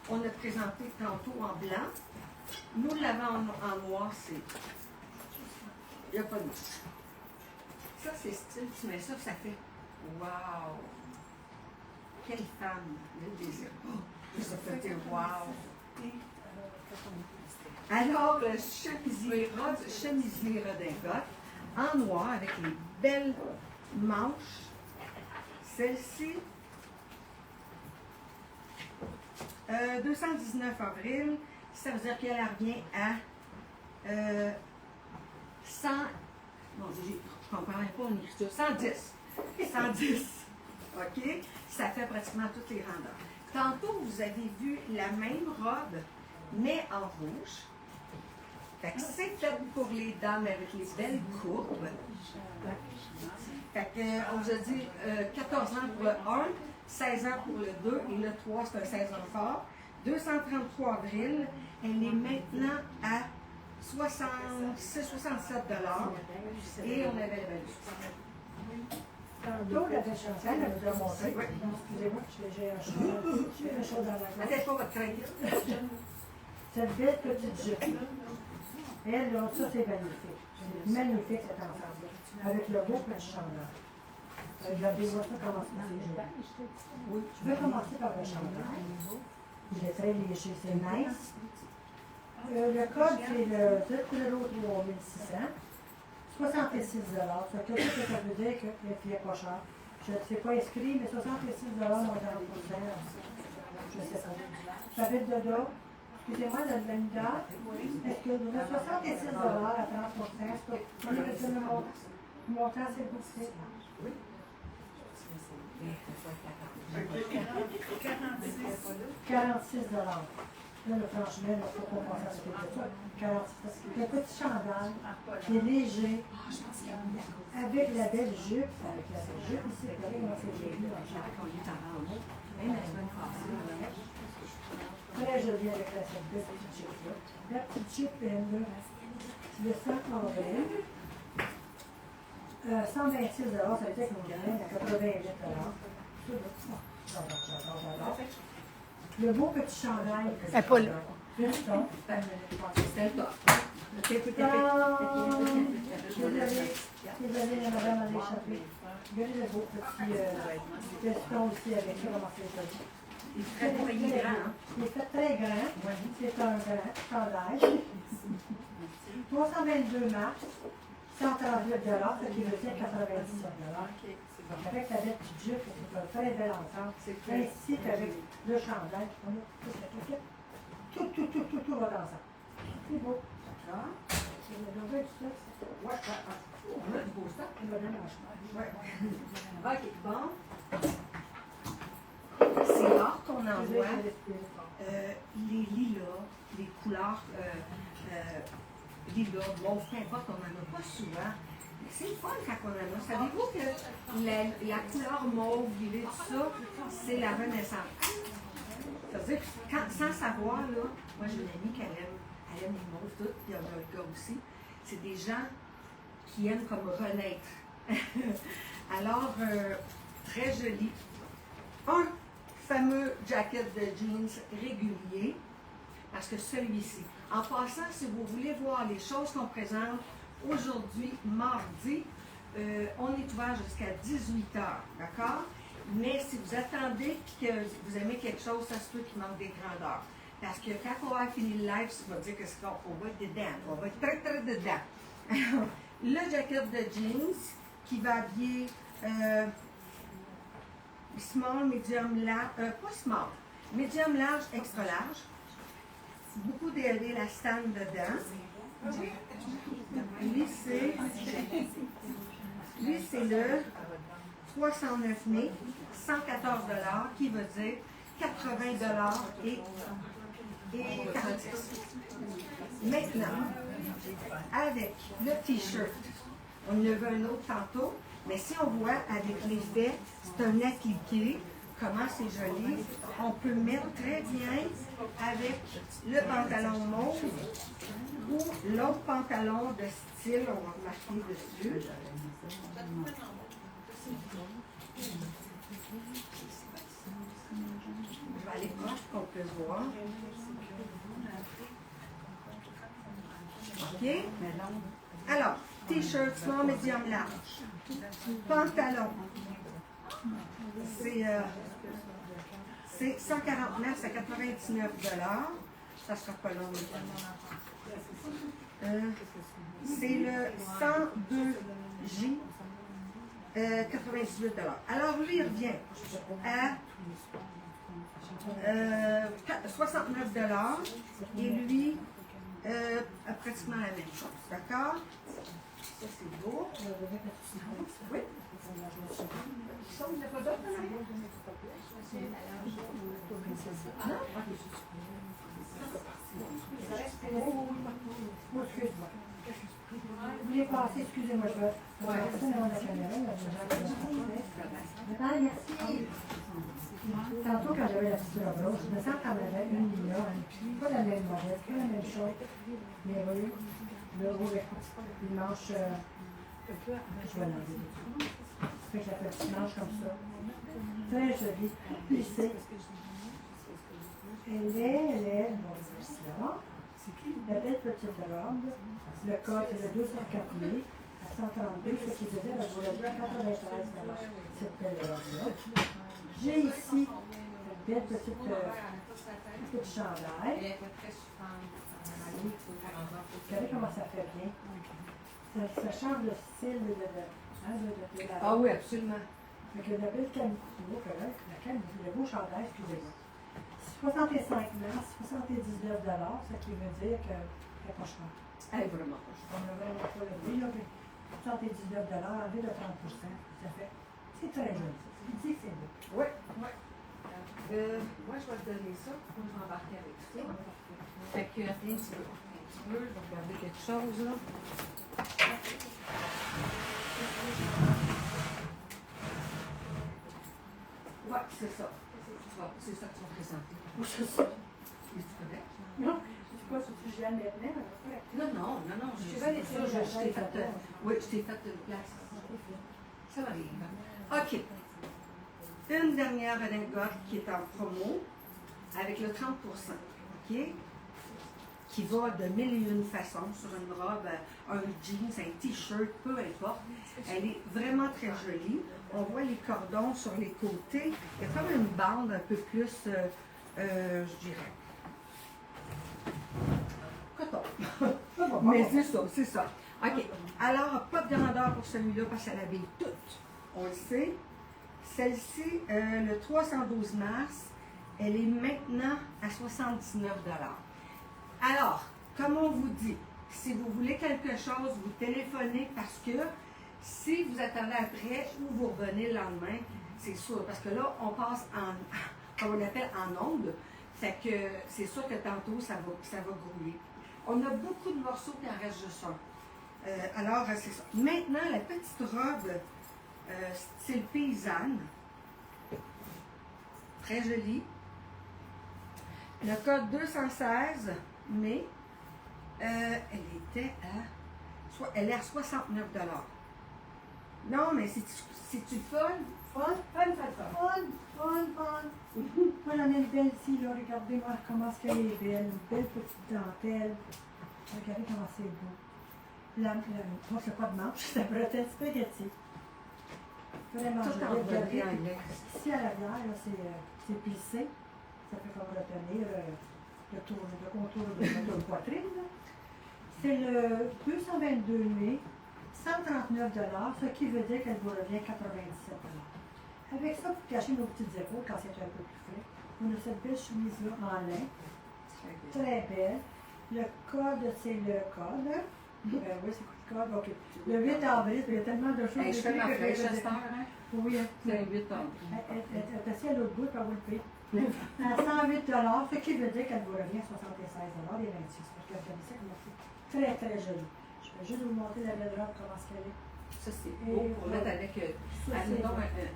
qu'on a présenté tantôt en blanc. Nous l'avons en noir, c'est. Il n'y a pas de mouche. Ça, c'est style. Tu mets ça, ça fait. Wow! Quelle femme! Le désir. Oh, ça fait wow! Alors, le chemisier robe, chemisier redingote, en noir avec les belles manches. Celle-ci, 219 avril, ça veut dire qu'elle revient à 100. Bon, je ne comprends pas en écriture. 110. OK? Ça fait pratiquement toutes les randeurs. Tantôt, vous avez vu la même robe, mais en rouge. Fait que c'est fait pour les dames avec les belles courbes. Fait que, on vous a dit 14 ans pour le 1, 16 ans pour le 2 et le 3, c'est un 16 ans fort. 233 avril, elle est maintenant à 67 $. Et on avait le value. Tantôt, la Chantal, elle nous a montré. Excusez-moi, j'ai un chose dans la gorge. Attendez pas votre crainte. Cette belle petite jupe. Elle, là, ça, c'est magnifique. C'est magnifique, cet ensemble. Avec le beau petit chandail. Regardez-moi ça, comment c'est. Oui, je vais commencer par le chandail. Il est très léger, c'est nice. Le code, c'est le 3600. 66 $. Ça veut dire qu'il n'est pas cher. Je ne sais pas inscrit, mais 66 $, moins 30 %. Je ne sais pas. Ça fait de là. Excusez-moi, la même date. Est-ce que nous avons 66 $ à 30 %? Est-ce que on est le montant, c'est vous? Oui. 46 $. Là, franchement, il faut qu'on pense à ce que c'est ça. 46 $. Le petit chandail qui est léger, avec la belle jupe, ici, regardez comment c'est joli. Très joli avec cette belle petite jupe-là. La petite jupe, elle, le 5 avril. 126 $, ça veut dire qu'on gagne à 88 $. Le beau petit chandail. Pas le. Piston. C'était le top. Désolée, la madame a échappé. Regardez le beau petit piston aussi avec ça, comment c'est joli. Il est très grand. Il est fait très grand. C'est un grand chandail. 322 mars. 138 $, ce qui veut dire 97 $. Avec la belle petite jupe, c'est un très bel ensemble. Ainsi qu'avec le chandail. Tout va dans ça. C'est beau. D'accord. On a du beau stock. OK, bon. C'est rare qu'on envoie les lilas, les couleurs lilas, bon, peu importe, on n'en a pas souvent. Mais c'est le fun quand on en a. Savez-vous que la couleur mauve, violet, tout ça, c'est la renaissance? C'est-à-dire que sans savoir, là, moi j'ai une amie qui aime les mauves toutes, puis il y a un gars aussi. C'est des gens qui aiment comme renaître. Alors, très joli. Un fameux jacket de jeans régulier, parce que celui-ci. En passant, si vous voulez voir les choses qu'on présente aujourd'hui, mardi, on est ouvert jusqu'à 18 h, d'accord? Mais si vous attendez et que vous aimez quelque chose, ça se peut qu'il manque des grandeurs. Parce que quand on va finir le live, ça va dire qu'on va être dedans. On va être très, très dedans. Le jacket de jeans qui va habiller small, medium, large, pas small, medium, large, extra large. Beaucoup d'élastan dedans. Lui, c'est le 69 mai, 114 $, qui veut dire 80 $ et 46. Maintenant, avec le t-shirt, on en a vu un autre tantôt, mais si on voit avec l'effet, c'est un appliqué, comment c'est joli, on peut mettre très bien avec le pantalon mauve ou l'autre pantalon de style, on va marquer dessus. Je vais aller proche pour qu'on puisse voir. OK? Alors, t-shirt, small, medium, large. Pantalon. C'est 149, c'est 99 $. Ça sera pas long. C'est le 102J, 98 $. Alors, lui, il revient à 69 $ et lui, pratiquement la même chose. D'accord? Ça, c'est beau. Oui. Ça, on n'a pas d'autre? Non? Oh, excuse-moi. Vous voulez passer, excusez-moi, je vais passer devant la caméra. Ah, merci. Tantôt, quand j'avais la petite robe, je me sens comme avait une ligne, pas la même modèle, pas la même chose. Mais oui, le haut, une manche, je vais l'enlever. Fait que la petite manche comme ça. Très jolie, plissée. Elle est, bon, c'est là. La belle petite robe. Le code est le 204 à 132, ce qui veut dire que je vous l'ai dit à 93 cette belle robe-là. J'ai ici une belle petite chandail. Vous savez comment ça fait bien? Ça change le style de la Ah oui, absolument. avec la belle canne, le beau chandail, excusez-moi. 65 mars, 79 ce qui veut dire que c'est pas cher. Elle est vraiment On a vraiment pas le prix, là, mais 79 enlevé de 30 ça fait. C'est très joli. Il dit que c'est beau. Oui, oui. Moi, je vais te donner ça pour m'embarquer avec ça. Fait que, attends un petit peu. Je vais regarder quelque chose, là. Ouais, c'est ça. C'est ça que tu vas présenter. Où c'est ça? Mais tu connais? Non, c'est pas ce que je viens de maintenant. Non, je sais pas ça, je t'ai fait, oui, je t'ai fait une place. Ça m'arrive. OK. Une dernière anecdote qui est en promo avec le 30%, OK? Qui va de mille et une façons sur une robe, un jeans, un t-shirt, peu importe. Elle est vraiment très jolie. On voit les cordons sur les côtés. Il y a comme une bande un peu plus, je dirais, coton. Mais c'est ça. OK. Alors, pas de grandeur pour celui-là parce qu'elle habille toute. On le sait. Celle-ci, le 312 mars, elle est maintenant à 79 $. Alors, comme on vous dit, si vous voulez quelque chose, vous téléphonez parce que si vous attendez après ou vous revenez le lendemain, c'est sûr. Parce que là, on passe comme on appelle en onde. Fait que c'est sûr que tantôt, ça va grouiller. On a beaucoup de morceaux qui en reste juste un. Alors, c'est ça. Maintenant, la petite robe style paysanne. Très jolie. Le code 216, mais elle est à 69 $. Non, mais c'est-tu fun? Fun. Moi, j'en ai une belle ici, là. Regardez-moi comment est-ce qu'elle est belle. Une belle petite dentelle. Regardez comment c'est beau. Moi, c'est pas de manche, c'est la bretelle spaghetti. Vraiment Tout en joli. brodé anglais. Ici, à l'arrière, c'est plissé. Ça fait comme retenir le contour de notre poitrine. C'est le 222 mai, 139 $, ce qui veut dire qu'elle vous revient 97 $. Avec ça, pour cacher nos petites épaules quand c'est un peu plus frais, on a cette belle chemise-là en lin, très belle. Le code, c'est le code. Oui, c'est quoi le code? OK. Le 8 avril, il y a tellement de choses. Je fais ma flèche, j'espère, hein? Oui, c'est un 8 avril. Elle est assise à l'autre bout, par vous le payer. À 108 $, ce qui veut dire qu'elle vous revient 76 $ et 26 parce que c'est très, très joli. Je vais juste vous montrer la belle robe, comment est-ce qu'elle est. Ça, c'est beau pour mettre avec,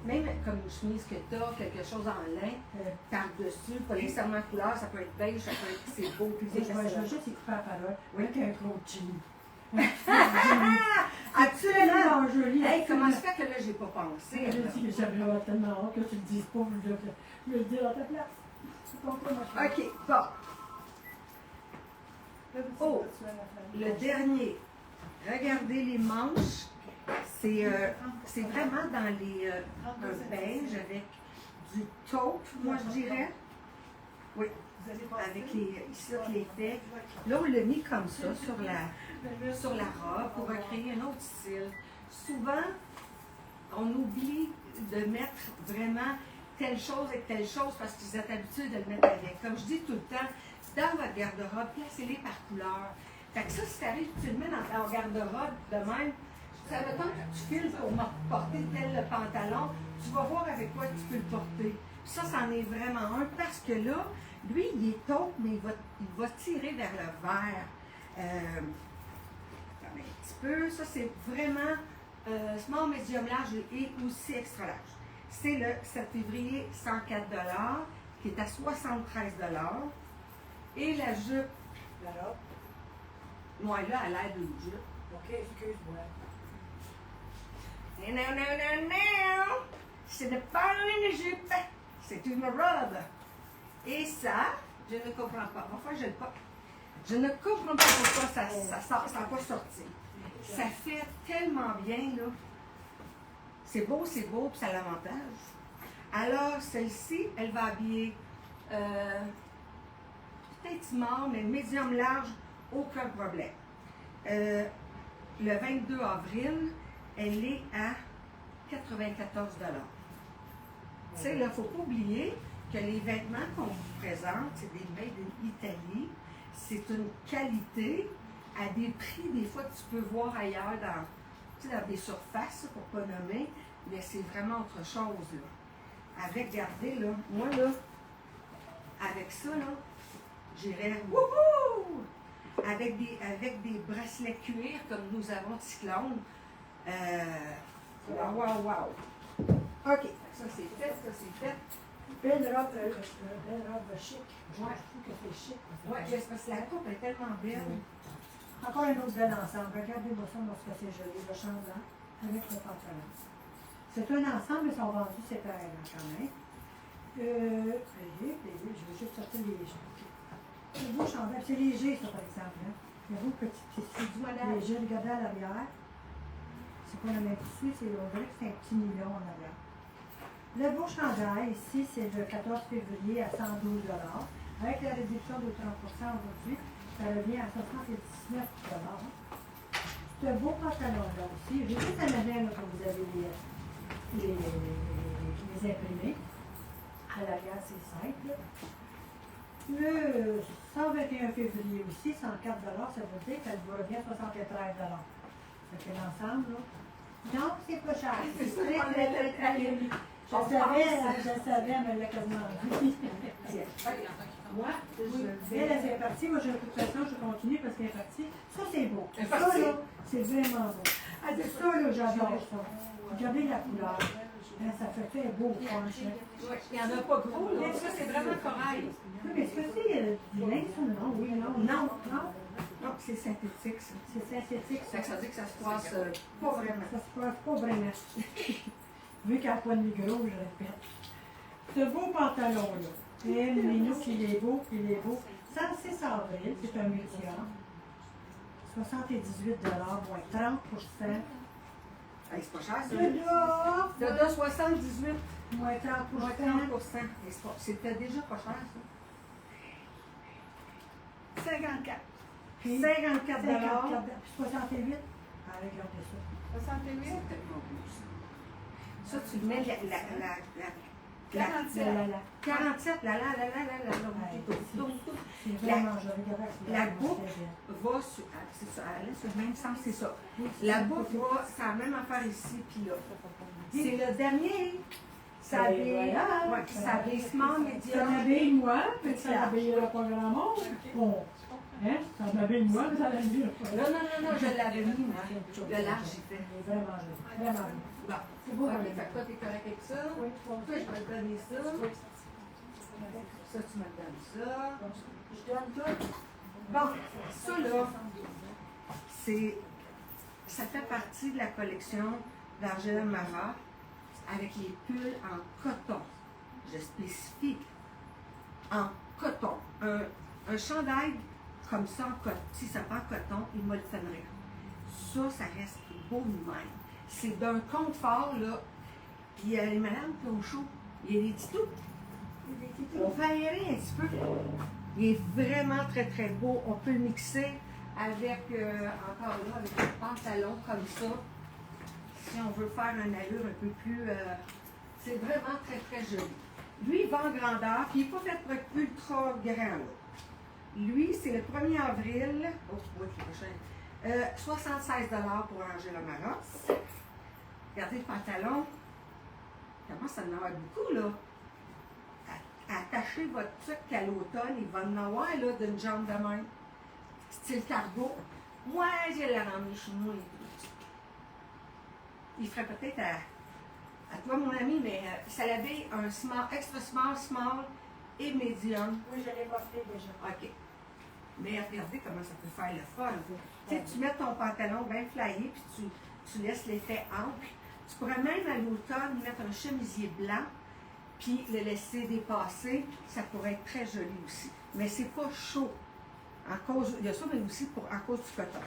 même comme une chemise que tu as, quelque chose en lin, par-dessus, pas nécessairement couleur, ça peut être beige, ça peut être, c'est beau. Puis Je vais juste y couper la parole. Oui, qu'un gros jean. Absolument joli. Hey, comment ça fait que là, j'ai pas pensé? J'avais vraiment tellement hâte que tu le dises pas, je vais le dire à ta place. OK, bon. Oh, le dernier. Regardez les manches. C'est vraiment dans les un beige avec du taupe, moi je dirais. Oui, avec ici les faits. Là, on l'a mis comme ça sur la robe pour recréer un autre style. Souvent, on oublie de mettre vraiment telle chose et telle chose parce qu'ils sont habitués de le mettre avec. Comme je dis tout le temps, dans votre garde-robe, placez-les par couleur. Fait que ça, si tu arrives, tu le mets dans ta garde-robe de même, ça veut tant que tu files pour porter tel pantalon, tu vas voir avec quoi tu peux le porter. Ça, c'en est vraiment un parce que là, lui, il est taupe, mais il va tirer vers le vert. Attendez un petit peu. Ça, c'est vraiment small, medium, large et aussi extra large. C'est le 7 février, 104 qui est à 73 Et la jupe, Alors, moi, là, elle a l'air d'une jupe. ok, excuse-moi. Non, non, non, non, non! Ce n'est pas une jupe, c'est une robe. Et ça, je ne comprends pas. Enfin, je le pas. Je ne comprends pas pourquoi ça sort, ça n'a pas sorti. Ça fait tellement bien, là. C'est beau, puis ça a l'avantage. Alors, celle-ci, elle va habiller peut-être mort, mais médium large, aucun problème. Le 22 avril, elle est à 94 $. Tu sais, là, il ne faut pas oublier que les vêtements qu'on vous présente, c'est des made in Italy. C'est une qualité à des prix, des fois, que tu peux voir ailleurs dans des surfaces, pour ne pas nommer, mais c'est vraiment autre chose, là. Avec, regardez, là, moi, là, avec ça, là, j'irais, wouhou! Avec des bracelets cuir, comme nous avons Cyclone. Wow. OK, ça c'est fait. Belle robe chic. Ouais, je trouve que c'est chic. Oui, parce que la coupe est tellement belle. Encore un autre bel ensemble. Regardez-moi ça lorsque c'est joli, le chandail avec le pantalon. C'est un ensemble, ils sont vendus séparément quand même. Je vais juste sortir les choses. C'est beau chandail. C'est léger, ça, par exemple. Hein? Il y a beau petit tissu léger. Regardez à l'arrière. C'est pas le même tissu, on dirait que c'est un petit nylon en arrière. Le beau chandail, ici, c'est le 14 février à 112 $. Avec la réduction de 30 aujourd'hui, ça revient à 79 $. Ce beau pantalon-là aussi, j'ai juste un modèle quand vous avez les imprimés. À l'arrière, c'est simple. Le 121 février aussi, 104 $, ça veut dire qu'elle vous revient à 73 $. Ça fait l'ensemble, là. Non, c'est pas cher. C'est très joli. Je savais, elle me l'a quasiment dit. Moi, elle fait partie. Moi, de toute façon, je continue parce qu'elle est partie. Ça, c'est beau. Ça, là, c'est vraiment beau. Ça, là, j'adore ça. Regardez la couleur. Ça fait beau punch. Il n'y en a pas gros, là. Ça, c'est vraiment corail. Oui, mais est-ce que c'est du lin, ça? Non, oui, non. Non. Non, c'est synthétique, ça. C'est synthétique. Ça veut dire que ça se passe pas vraiment. Ça se passe pas vraiment. Vu qu'elle n'a pas de micro, je répète. Ce beau pantalon-là, mais qu'il est beau. 106 avril, c'est un médium. 78 $, moins 30 Hey, c'est pas cher, ça. Le De 78, moins 30 moins 30 C'était déjà pas cher, ça. 54. 54 $. 68. Allez, regardez ça. 68? Ça, tu le mets la 47. 47, C'est vraiment joli. la boucle va sur, c'est ça, elle est sur le même sens, c'est ça. La boucle va, c'est la même affaire ici, puis là. C'est le dernier. Ça habille small, Ça medium. m'habille moi, mais ça n'habille pas grand monde. Bon. Hein? Ça m'habille moi, mais ça l'habille pas. Non, je l'avais mis, moi. Le large, j'ai fait. Vraiment joli. Vraiment joli. Bon. C'est beau, Ok, Valérie. fait que toi, t'es correct avec ça. Oui, Toi, je vais te donner ça. Ça, tu me donnes ça. je donne tout. Bon, ça là, ça fait partie de la collection d'Angela Marat avec les pulls en coton. Je spécifie en coton. Un chandail comme ça en coton, si ça pas en coton, il me le donnerait. Ça reste beau de même. C'est d'un confort, là. Puis les madames qui ont chaud, il y a des titous. On fait aérer un petit peu. Il est vraiment très très beau. On peut le mixer avec, encore là, avec un pantalon comme ça. Si on veut faire une allure un peu plus... c'est vraiment très très joli. Lui, il va en grandeur, puis il n'est pas fait pour être ultra grand. Là. Lui, c'est le 1er avril. Oh, oui, c'est prochain. 76 $ pour Angela Marat. Regardez le pantalon. Comment ça en a beaucoup, là? acheter votre truc qu'à l'automne, il va en avoir là, d'une jambe de main, style cargo. Moi, je l'ai ramené chez moi. Il ferait peut-être à toi, mon ami, mais ça l'avait un small, extra small, small et medium. Oui, je l'ai porté déjà. OK. Mais regardez comment ça peut faire le fun. Tu sais, tu mets ton pantalon bien flyé, puis tu laisses l'effet ample. Tu pourrais même à l'automne mettre un chemisier blanc, puis le laisser dépasser. Ça pourrait être très joli aussi. Mais c'est pas chaud. Il y a ça, mais aussi à cause du coton.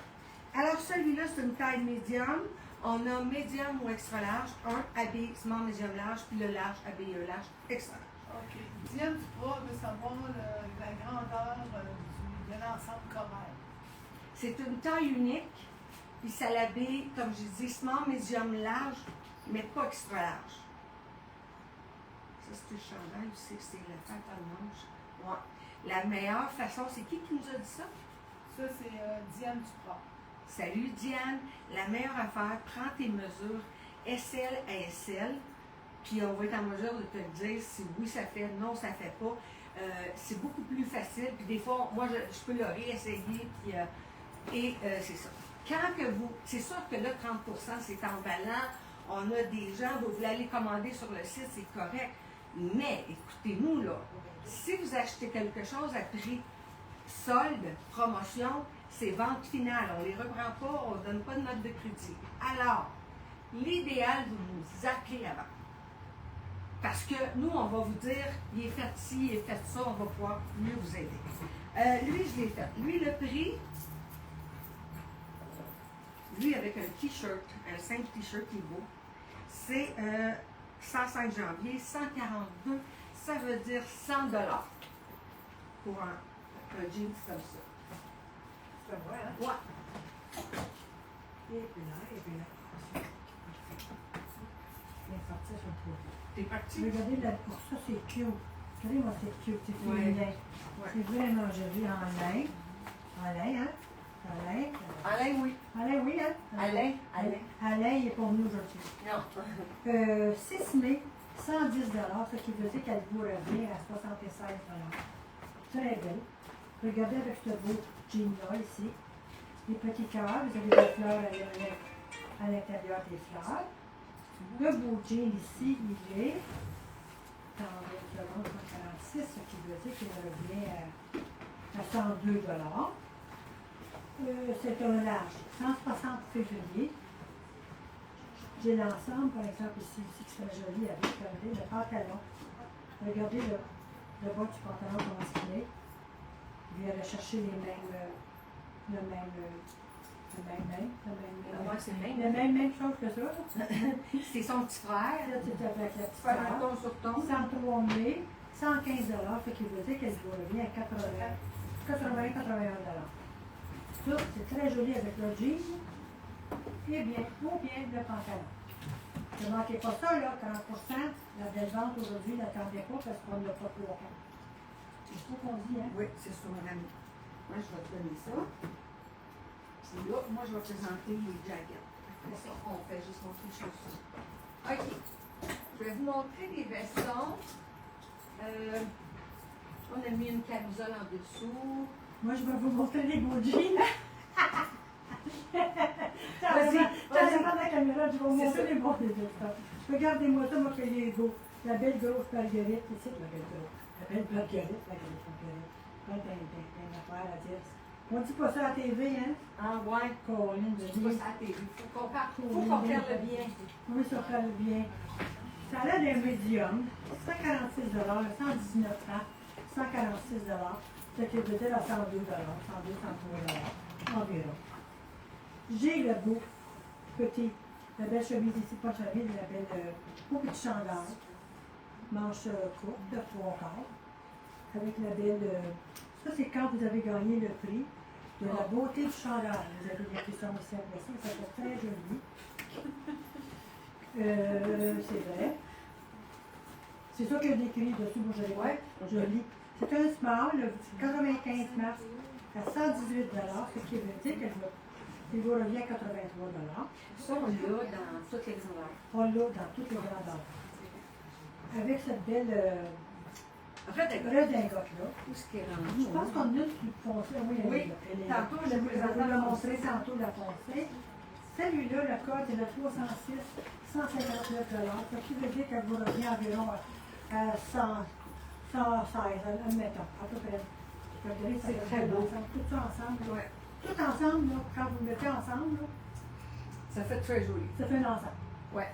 Alors, celui-là, c'est une taille médium. On a médium ou extra large, un habillé small, médium large, puis le large, habillé large, extra large. OK. Diane Duprat veut savoir la grandeur de l'ensemble Corel. C'est une taille unique, puis ça l'habille, comme je dis, small, médium, large, mais pas extra large. Ça, c'est le chandail aussi, c'est le pantalon. Ouais. La meilleure façon, c'est qui nous a dit ça? Ça, c'est Diane Duprat. Salut Diane, la meilleure affaire, prends tes mesures SL à SL, puis on va être en mesure de te dire si oui ça fait, non ça fait pas. C'est beaucoup plus facile, puis des fois, moi je peux le réessayer, puis c'est ça. Quand que vous, c'est sûr que là 30%, c'est emballant, on a des gens, vous voulez aller commander sur le site, c'est correct, mais écoutez-nous là, si vous achetez quelque chose à prix solde, promotion, c'est vente finale, on ne les reprend pas, on ne donne pas de note de crédit. Alors, l'idéal, vous nous appelez avant. Parce que nous, on va vous dire, il est fait ci, il est fait ça, on va pouvoir mieux vous aider. Lui, je l'ai fait. Lui, le prix, lui, avec un t-shirt, un simple t-shirt qui est beau, c'est 105 janvier, 142, ça veut dire 100$ pour un jeans comme ça. C'est vrai, hein? Ouais. Et puis là. Les sorties sont trop. T'es parti? Regardez, pour ça, c'est cute. Regardez-moi, c'est cute, c'est Ouais. féminin. Ouais. C'est vraiment joli en lin. En lin, hein? En lin. Alain, oui. En lin, oui, hein? Alain. Alain, il est pour nous aujourd'hui. Non. 6 mai, 110 ce qui veut dire qu'elle vous revient à 76 Très belle. Regardez avec ce beau jean-là ici. Les petits cœurs, vous avez des fleurs à l'intérieur des fleurs. Le beau jean ici, il est dans le 146, ce qui veut dire qu'il revient à 102 c'est un large, 160 février. J'ai l'ensemble, par exemple, ici qui serait joli avec regardez, le pantalon. Regardez le bas du pantalon, comment il est. Il vient rechercher le même chose que ça. C'est son petit frère. Là, c'est avec la petite Faire un sœur. ton sur ton. 103 mai, 115 ce qui veut dire qu'elle revient à 81 Ça, c'est très joli avec le jean. Et bien, ou bien le pantalon. Ne manquez pas ça, là, 40%. La belle vente aujourd'hui, n'attendez pas parce qu'on n'a pas pour rien. C'est ce qu'on dit, hein? Oui, c'est sur mon ami. Moi, je vais te donner ça. Puis là, moi, je vais présenter les jackets. Après ça, on fait juste montrer les chaussures. OK. Je vais vous montrer les vestons. On a mis une camisole en dessous. Moi, je vais vous montrer les beaux jeans. Vas-y, vas-y. Dans la caméra, je vais vous C'est montrer ça. les beaux vestons. Regardez-moi ça, moi, qu'il est beau. La belle grosse marguerite, ici, la belle grosse. La belle marguerite, Pas d'une affaire à dire. On dit pas ça à la TV, hein? Ah, ouais. Colline de Je sais pas vie. ça à la télé. Faut qu'on perde le bien. Oui, ça fait le bien. Ça a l'air d'un médium. 146 119 francs, 146 ce qui veut dire à 102 102, 103 environ. J'ai le beau petit, la belle chemise ici, pas chemise, la belle beau petit chandail, manche courte de 3 quarts, avec la belle. Ça, c'est quand vous avez gagné le prix de la beauté du chandail. Vous avez des questions aussi après ça, ça fait très joli. C'est vrai. C'est ça que j'écris dessus, moi je l'ai. Ouais. Je lis. C'est un small, le 95 mars à 118 ce qui veut dire qu'il vous revient à 83 Ça, on l'a dans toutes les grandeurs. On l'a dans toutes les grandeurs. Avec cette belle redingote, là. Où est-ce qu'il est rendu? Je pense qu'on a une qui foncée. Oui, elle Oui, est là. Elle est là. tantôt, je Je vous vous ai l'ai montré tantôt, la foncée. Celui-là, le code est le 306, 159 ce qui veut dire qu'elle vous revient environ à 116, admettons, à peu près. C'est très beau. Tout ça ensemble. Ouais. Tout ensemble, là, quand vous le mettez ensemble, là, Ça fait très joli. ça fait un ensemble. Ouais.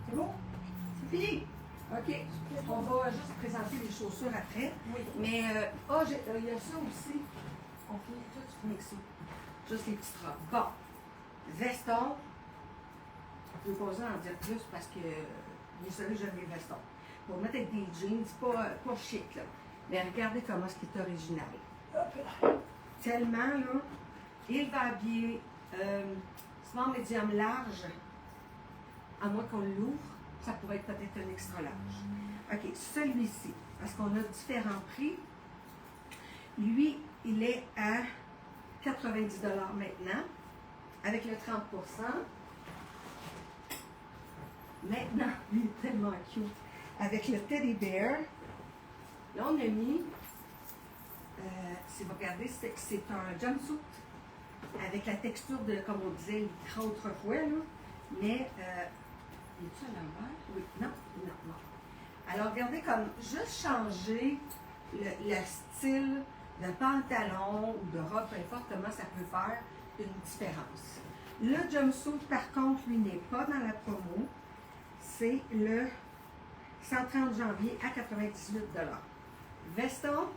C'est bon? C'est fini. OK. On va juste présenter les chaussures après. Oui. Mais, il y a ça aussi. On finit tout avec ça. Juste les petites robes. Bon. Veston. Je ne vais pas oser en dire plus parce que vous savez, j'aime les vestons. Pour mettre avec des jeans, pas chic, là. Mais regardez comment ce qui est original. Hop là. Tellement, là. Il va habiller small médium large, à moins qu'on l'ouvre, ça pourrait être peut-être un extra large. OK, celui-ci, parce qu'on a différents prix. Lui, il est à 90 $ maintenant, avec le 30 %. Maintenant, il est tellement cute. Avec le teddy bear, là, on a mis, si vous regardez, c'est un jumpsuit avec la texture de, comme on disait autrefois, là. Mais, est-tu à l'envers? Oui, non. Alors, regardez comme juste changer le style de pantalon ou de robe, peu importe comment ça peut faire une différence. Le jumpsuit, par contre, lui, n'est pas dans la promo. C'est le 130 janvier à 98 $. Veston,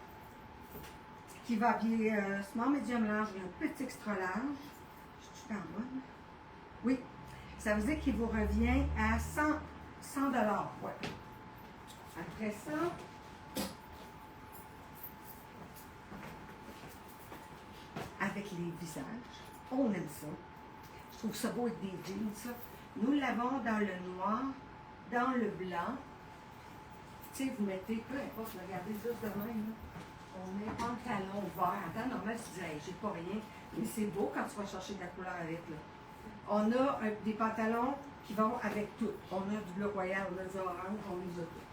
qui va habiller small, medium large et un petit extra large. Je suis en bonne. Oui. Ça veut dire qu'il vous revient à 100 $. Ouais. Après ça, avec les visages, on aime ça. Je trouve ça beau avec des jeans, ça. Nous l'avons dans le noir, dans le blanc. Tu sais, vous mettez, peu importe, regardez juste de même, là. On met pantalon vert. En temps normal, tu dis, hey, j'ai pas rien. Mais c'est beau quand tu vas chercher de la couleur avec, là. On a des pantalons qui vont avec tout. On a du bleu royal, on a du orange, on les a tout.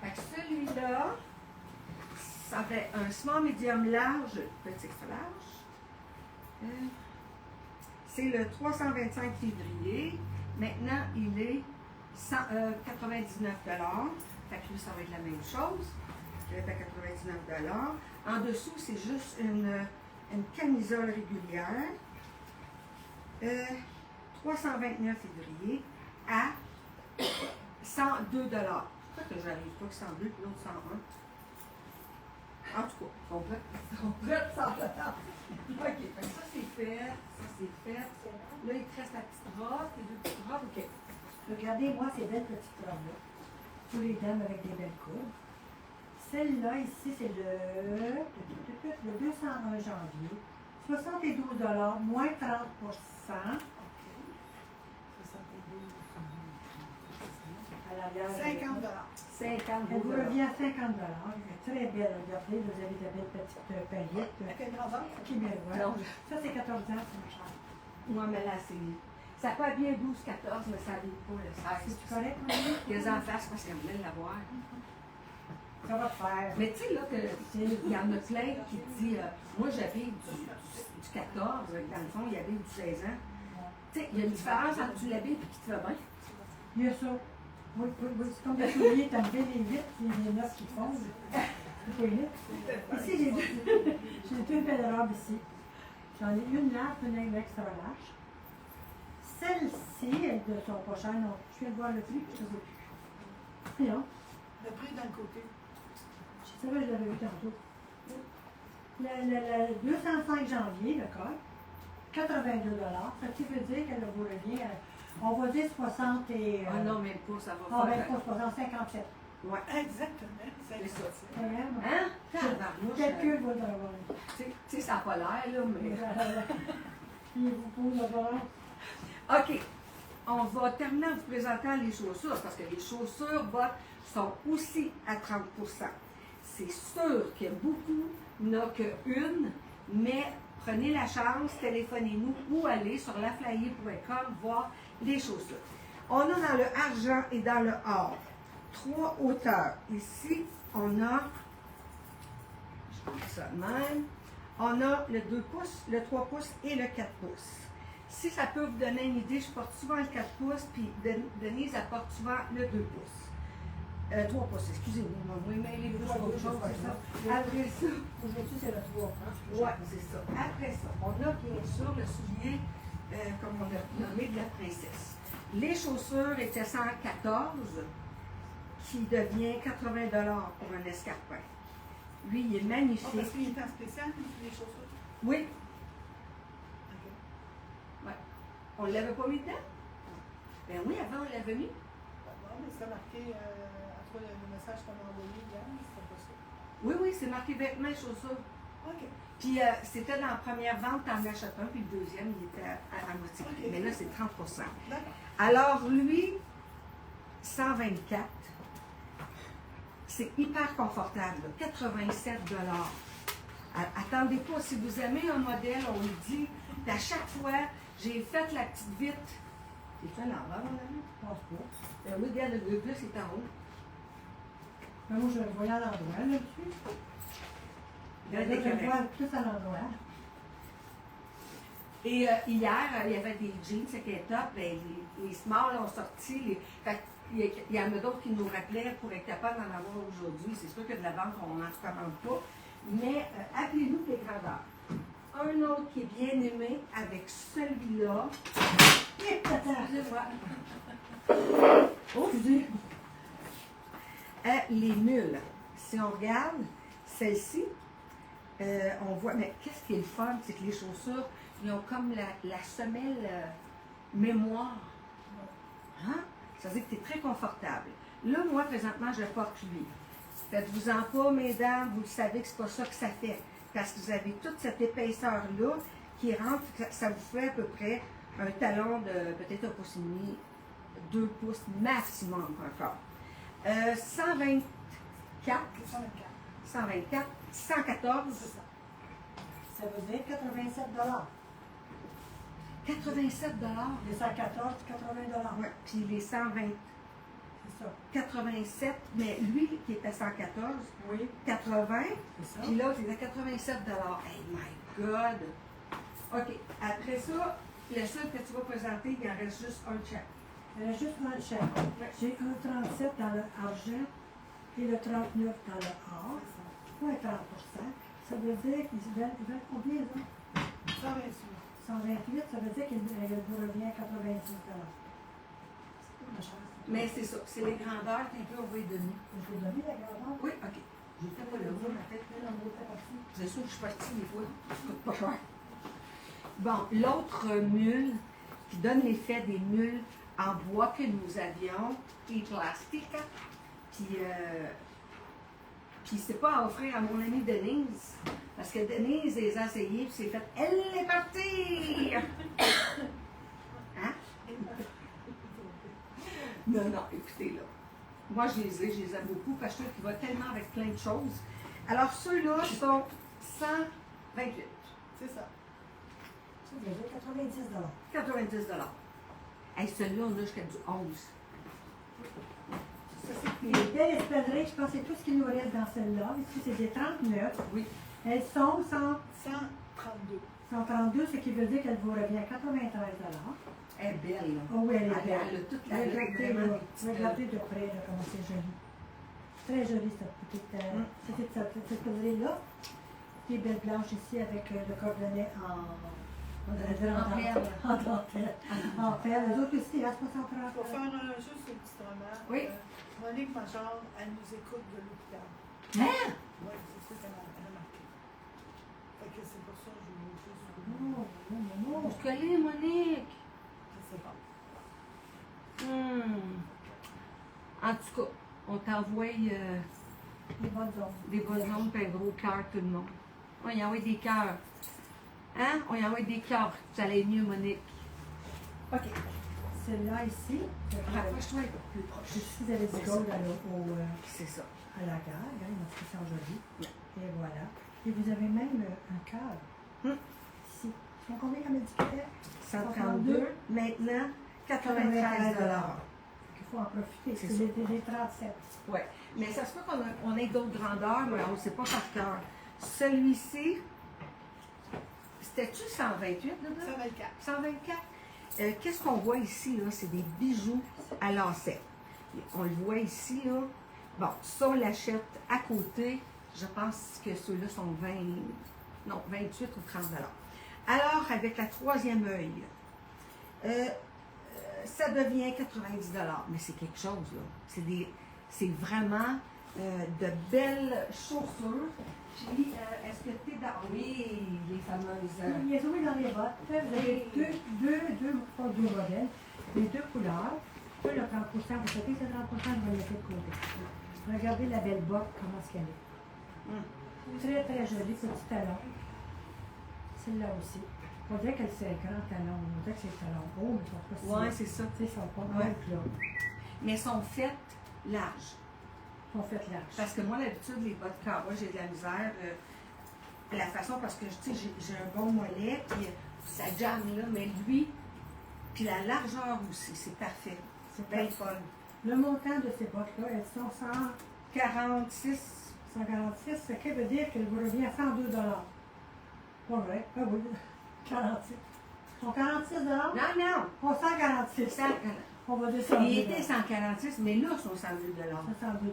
Fait que celui-là, ça fait un small, medium, large, petit extra large. C'est le 325 février. Maintenant, il est 99 $. Fait que lui, ça va être la même chose. Il est à 99 $. En dessous, c'est juste une camisole régulière. 329 février à 102 $. Pourquoi que j'arrive pas que 102 et l'autre 101? En tout cas, complète 100 $. OK, fait que ça c'est fait. Là, il te reste la petite robe, les deux petites robes. OK. Regardez-moi ces belles petites robes-là. Tous les dames avec des belles courbes. Celle-là, ici, c'est le 201 janvier. 72 $, moins 30 %. À l'arrière. 50 $. 50 Elle vous revient à 50 $. Elle est très belle. Regardez, vous avez de belles petites paillettes. Avec une grandeur. Qui miroitent. Non. Ça, c'est 14 ans, c'est mon cher. Moi, mais là, c'est. Ça peut bien 12, 14, mais ça habille pas le 16. C'est correct, oui? Les en face parce qu'elle voulait l'avoir. Ça va faire. Mais tu sais, là, il y en a plein qui disent moi, j'habille du 14, dans le fond, il habille du 16 ans. Tu sais, il y a une différence entre tu l'habilles et qui te va bien. Il y a ça. Oui. C'est comme des souliers, t'as bien les vitres, les noces qui fondent. C'est pas vite. Ici, j'ai deux belles robes ici. J'en ai une large, une extra large. Celle-ci, elles ne sont pas chères non plus. Je viens de voir le prix, puis je ne sais plus. Non. Le prix d'un côté. Je savais, je l'avais vu tantôt. Le 205 janvier, le code, 82 $. Ce qui veut dire qu'elle vous revient à, on va dire 60 et... Ah non, même pas, ça va Ah, faire. ben pas 60, 57. Ouais. Exactement. C'est ça. Regarde. Hein? Tabarnouche, Calcul, vous l'avoir. tu sais, ça n'a pas l'air, là, mais. Puis vous pouvez l'avoir. OK. On va terminer en vous présentant les chaussures, parce que les chaussures bottes sont aussi à 30 %. C'est sûr qu'il y a beaucoup, il n'y en a qu'une, mais prenez la chance, téléphonez-nous ou allez sur laflayer.com voir les chaussures. On a dans le argent et dans le or. 3 hauteurs. Ici, on a, je mets ça de même, on a le 2 pouces, le 3 pouces et le 4 pouces. Si ça peut vous donner une idée, je porte souvent le 4 pouces, puis Denise apporte souvent le 2 pouces. 3 pouces, excusez-moi, oui, mais les plus autre chose, c'est ça. Après ça, Aujourd'hui, c'est le 3. oui, c'est ça. Après ça, on a bien sûr le soulier, comme on l'a nommé, de la princesse. Les chaussures étaient 114, qui devient 80 $ pour un escarpin. Lui, il est magnifique. Oh, parce qu'il est en spécial, les chaussures. Oui, OK. ouais. On ne l'avait pas mis dedans? Ben oui, avant, on l'avait mis. Non, mais c'est marqué, en tout cas, le message qu'on a envoyé hier, c'était pas ça. Oui, oui, c'est marqué vêtements et chaussures. OK. Puis c'était dans la première vente, t'en achètes un, puis le deuxième, il était à moitié prix. Ok. Mais là, c'est 30 %. D'accord. Alors, lui, 124, c'est hyper confortable, là, 87 $. Attendez pas, si vous aimez un modèle, on le dit, puis à chaque fois, j'ai fait la petite vitre. J'ai fait à l'envers, mon ami? Je pense pas. Ben oui, regarde, le bleu, c'est en haut. Mais moi, je le voyais à l'endroit, là-dessus. Regarde Je les le caméras. vois plus à l'endroit. Et hier, il y avait des jeans, c'était top. Ben, les smalls ont sorti. Fait il y en a d'autres qui nous rappelaient pour être capable d'en avoir aujourd'hui. C'est sûr que de la vente, on n'en recommande pas. Mais appelez-nous les grandeurs. Un autre qui est bien aimé avec celui-là. Excusez-moi. Oh, excusez. Les mules. Si on regarde celle-ci, on voit, mais qu'est-ce qui est le fun, c'est que les chaussures, ils ont comme la semelle mémoire. Hein? Ça veut dire que tu es très confortable. Là, moi, présentement, je porte lui. Faites-vous-en pas, mesdames, vous le savez que c'est pas ça que ça fait. Parce que vous avez toute cette épaisseur-là qui rentre, ça vous fait à peu près un talon de peut-être 1,5 pouce, 2 pouces maximum encore. 124, 124. 124, 114, C'est ça. Ça veut dire 87 87 $. Les 114, 80 Ouais, puis les 120, C'est ça. 87, mais lui qui est à 114, Oui, 80, c'est ça. puis l'autre il est à 87 $. Hey my God! OK, après ça, le seul que tu vas présenter, il en reste juste un de chaque. Il y en a juste un de chaque. J'ai un 37 dans le argent et le 39 dans le or. Pas un 30 %. Ça veut dire qu'ils veulent combien, là? 128. 128, ça veut dire qu'il vous revient à 90 $. Mais c'est ça, c'est les grandeurs qu'un peu on va y donner. Je vous donne la grandeur. Oui, OK. J'étais pas là, moi, ma tête. C'est sûr que je suis partie des fois. Ça coûte pas cher. Bon, l'autre mule qui donne l'effet des mules en bois que nous avions, et plastique, puis c'est pas à offrir à mon amie Denise, parce que Denise les a essayés, puis c'est fait, elle est partie! Hein? Non, non, écoutez là. Moi, je les aime beaucoup parce que je trouve qu'il va tellement avec plein de choses. Alors, ceux-là sont 128. C'est ça. Ça veut dire 90 $. 90 $. Hey, celui-là, on a jusqu'à du 11. Ça, c'est Les belles espadrilles, je pense que c'est tout ce qu'il nous reste dans celle-là. Ici, c'est des 39. Oui. Elles sont 132. 132, ce qui veut dire qu'elle vous revient à 93 $. Elle est belle, là. Oh oui, elle est Elle belle. a toute la Regardez, vraiment là. des petites- Regardez de près là, comment c'est joli. Très joli cette petite cette espadrille-là. Des belles blanches ici avec le cordonnet en dentelle. En dentelle. En perles. Les autres aussi, hein, c'est pas sans Il faut prendre. faire juste une petite remarque. Oui. Monique Major, elle nous écoute de l'hôpital. Hein? Oui, c'est ça qu'elle a remarqué. Fait que c'est pour ça que je voulais juste Non, non, non, non. Vous collez, Monique? Je sais pas. En tout cas, on t'envoie Les bonnes zones. des bonnes ondes et un gros cœur, tout le monde. On y envoie des cœurs. Hein? On y envoie des cœurs. Ça allait mieux, Monique. OK. Celle-là ici, Rapproche-toi un peu plus proche. ici, vous avez du gold C'est ça. à la gare. Regarde, ils sont jolis. Et voilà. Et vous avez même un cœur. Ici. Ils sont combien comme étiquette? 132. Maintenant, 93 $. Il faut en profiter. C'est C'est ça. des 37. Oui. Mais ça se peut qu'on ait d'autres grandeurs, mais on ne sait pas par cœur. Celui-ci, c'était-tu 128 dedans? 124. 124. Qu'est-ce qu'on voit ici, là? C'est des bijoux à lacets. On le voit ici, là. Bon, ça, on l'achète à côté. Je pense que ceux-là sont 28 ou 30 $. Alors, avec la troisième œil, ça devient 90 $. Mais c'est quelque chose, là. C'est vraiment de belles chaussures. Puis, est-ce que tu es dans... Oui, les fameuses... Il y a joué dans les bottes. Vous avez pas deux modèles, les deux couleurs. Ça, le 30%, vous savez que c'est 30%, je vais le mettre de côté. Regardez la belle botte, comment est-ce qu'elle est. Très, très jolie, petit talon. Celle-là aussi. On dirait qu'elle c'est un grand talon. On dirait que c'est le talon haut, mais ils sont pas si Oui, hauts. c'est ça. Tu sais, ils sont pas Ouais. hautes, là. Mais elles sont faites larges. Ils sont faites larges. Parce que moi, d'habitude, les bottes cowboy, j'ai de la misère. La façon, parce que tu sais, j'ai un bon mollet, puis ça jamme là, mais lui, puis la largeur aussi, c'est parfait. C'est bien fun. Le montant de ces bottes-là, elles sont 46. 146, ce qui veut dire qu'elles vous revient à 102 $. Pas vrai? Ah oui, 46. Ils sont 46 $? Non, non. Oh, 146. On va descendre. Il était 146, mais là, ils sont 102 $. 102 $.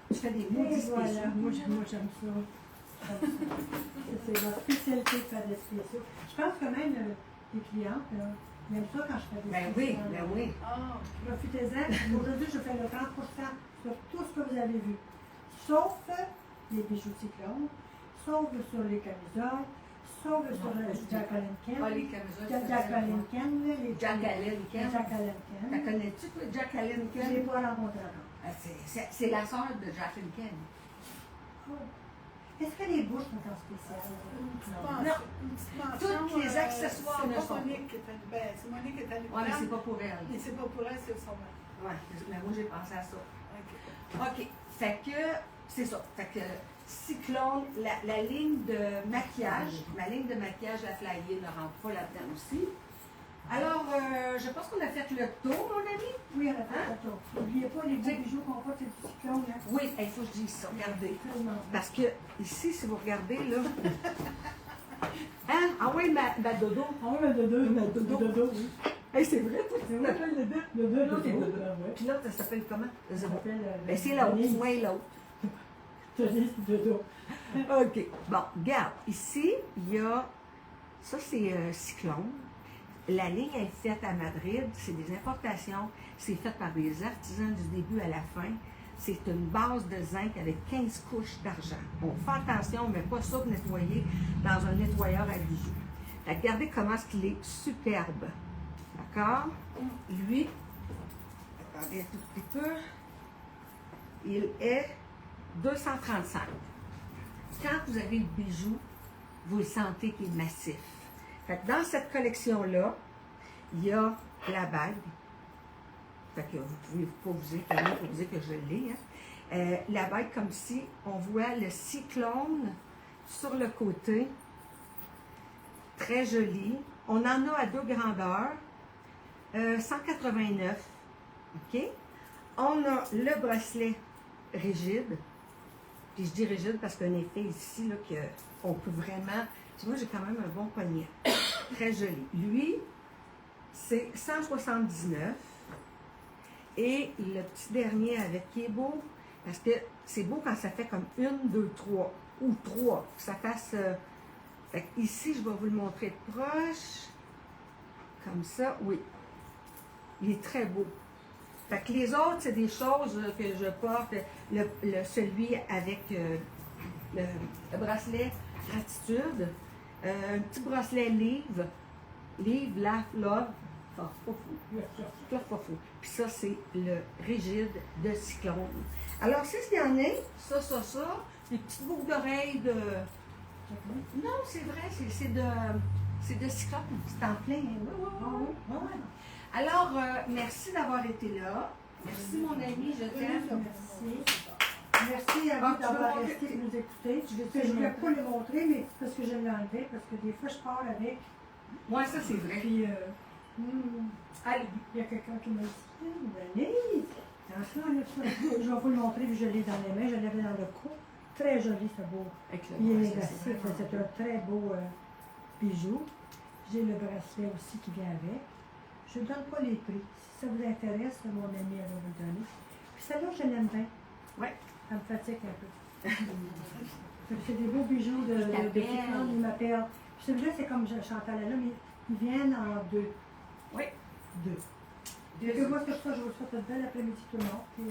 Tu fais des Et maudits voilà, spéciaux. moi j'aime ça. C'est ma spécialité de faire des spéciaux. Je pense que même les clientes, là, même ça quand je fais des Ben spéciaux. oui, ben oui. Ah, Profitez-en. Aujourd'hui, je fais le 30% sur tout ce que vous avez vu. Sauf les bijoux cyclones, sauf sur les camisoles, sauf sur le Jack Allen Pas les Ken. camisoles. Jack Allen Ken, les Jack Allen Ken. Jack Allen T'as Ken. connais-tu, toi, Jack Allen Je ne l'ai Ken? pas rencontré encore. Ah, c'est la sœur de Jack Allen Ken. Oh. Est-ce que les bouches sont en spécial? une petite Non. mention. Une petite mention, Tous les accessoires c'est ne pas sont pas. Monique qui est allée. Ben, c'est Monique qui est allée. Ouais, mais c'est pas pour elle. Mais c'est pas pour elle, c'est son mari. Ouais, mais moi, j'ai pensé à ça. Ok. OK. Fait que, c'est ça. Fait que, Cyclone, la ligne de maquillage, ma ligne de maquillage, la flyer ne rentre pas là-dedans aussi. Alors, je pense qu'on a fait le tour, mon ami. Oui, on a fait le tour. N'oubliez pas les beaux bijoux qu'on voit, c'est du cyclone. Hein? Oui, il faut que je dise ça. Regardez. Tellement. Parce que, ici, si vous regardez, là. Hein? Ah oui, ma dodo. Ah oui, le dodo. Le dodo. Oui. Hey, c'est vrai, toi, C'est tu vrai. t'appelles le dodo. Le dodo. L'autre est dodo. Ouais. Puis l'autre, ça s'appelle comment? Le Ça zéro. s'appelle, Ben, c'est l'autre. Denise. Ouais, l'autre. Denise dodo. OK. Bon, regarde. Ici, il y a. Ça, c'est Cyclone. La ligne est faite à Madrid. C'est des importations. C'est fait par des artisans du début à la fin. C'est une base de zinc avec 15 couches d'argent. On fait attention, on ne met pas ça pour nettoyer dans un nettoyeur à bijoux. Fait que regardez comment est-ce qu'il est superbe. D'accord? Lui, attendez un tout petit peu. Il est 235. Quand vous avez le bijou, vous le sentez qu'il est massif. Fait que dans cette collection-là, il y a la bague. Fait que vous pouvez pas vous étonner pour vous dire que je l'ai. Hein. La bague comme ci, on voit le cyclone sur le côté. Très joli. On en a à deux grandeurs. 189. OK? On a le bracelet rigide. Puis je dis rigide parce qu'il y a un effet ici là, qu'on peut vraiment. Tu vois, j'ai quand même un bon poignet. Très joli. Lui, c'est 179. Et le petit dernier avec qui est beau, parce que c'est beau quand ça fait comme 1, 2, 3, ou 3, que ça fasse. Fait que ici, je vais vous le montrer de proche. Comme ça, oui. Il est très beau. Fait que les autres, c'est des choses que je porte. Celui avec le bracelet gratitude, un petit bracelet livre, love, pas fou. Pas fou. Puis ça, c'est le rigide de Cyclone. Alors, c'est ce qu'il y en a, ça, des petites boucles d'oreilles de. Non, c'est vrai, c'est de Cyclone. C'est en plein. Oui. Alors, merci d'avoir été là. Merci, mon ami, je t'aime. Merci. Merci à Ah, vous tu d'avoir veux resté et nous écouter. Tu veux Je ne que vais pas les montrer, mais parce que je l'ai enlevé, parce que des fois je pars avec. Moi, ça, c'est vrai. Puis Allez. Il y a quelqu'un qui m'a dit, Denise, attention, enlève ça. Je vais vous le montrer, puis je l'ai dans les mains, je l'avais dans le cou. Très joli, ce beau. Avec le Il est bracelet, négocié, vraiment c'est un très beau bijou. J'ai le bracelet aussi qui vient avec. Je ne donne pas les prix. Si ça vous intéresse, mon ami va vous le donner. Puis celle-là, je l'aime bien. Oui. Ça me fatigue un peu. Fait que c'est des beaux bijoux de Tiffany, il m'appelle. Puis celui-là, c'est comme Chantal là, mais ils viennent en deux. Oui. Deux. Et que moi, sur ça, je vous souhaite une belle après-midi tout le monde. Puis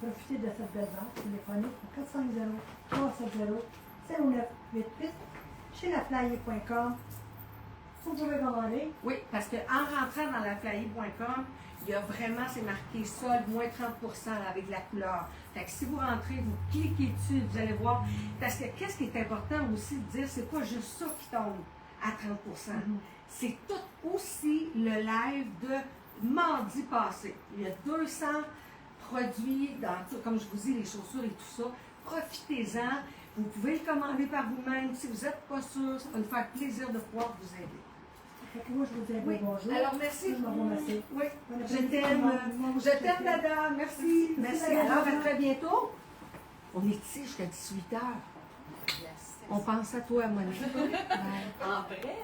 profitez de cette belle vente téléphonique au 450-370-0988 chez laflyer.com. Vous pouvez commander. Oui, parce qu'en rentrant dans laflyer.com, il y a vraiment, c'est marqué solde, moins 30% avec la couleur. Fait que si vous rentrez, vous cliquez dessus, vous allez voir. Parce que qu'est-ce qui est important aussi de dire, c'est pas juste ça qui tombe à 30%. C'est tout aussi le live de mardi passé. Il y a 200 produits, comme je vous dis, les chaussures et tout ça. Profitez-en. Vous pouvez le commander par vous-même. Si vous n'êtes pas sûr, ça va nous faire plaisir de pouvoir vous aider. Fait que moi, je vous dis Oui. bonjour. Alors, merci. Je m'en remercie. Oui. Bon Je après-midi, t'aime. moi aussi, Je t'aime, Dada. Merci. Merci, Merci. Dada. Alors, à très bientôt. On est ici jusqu'à 18h. On pense à toi, Monique. Bye. En vrai?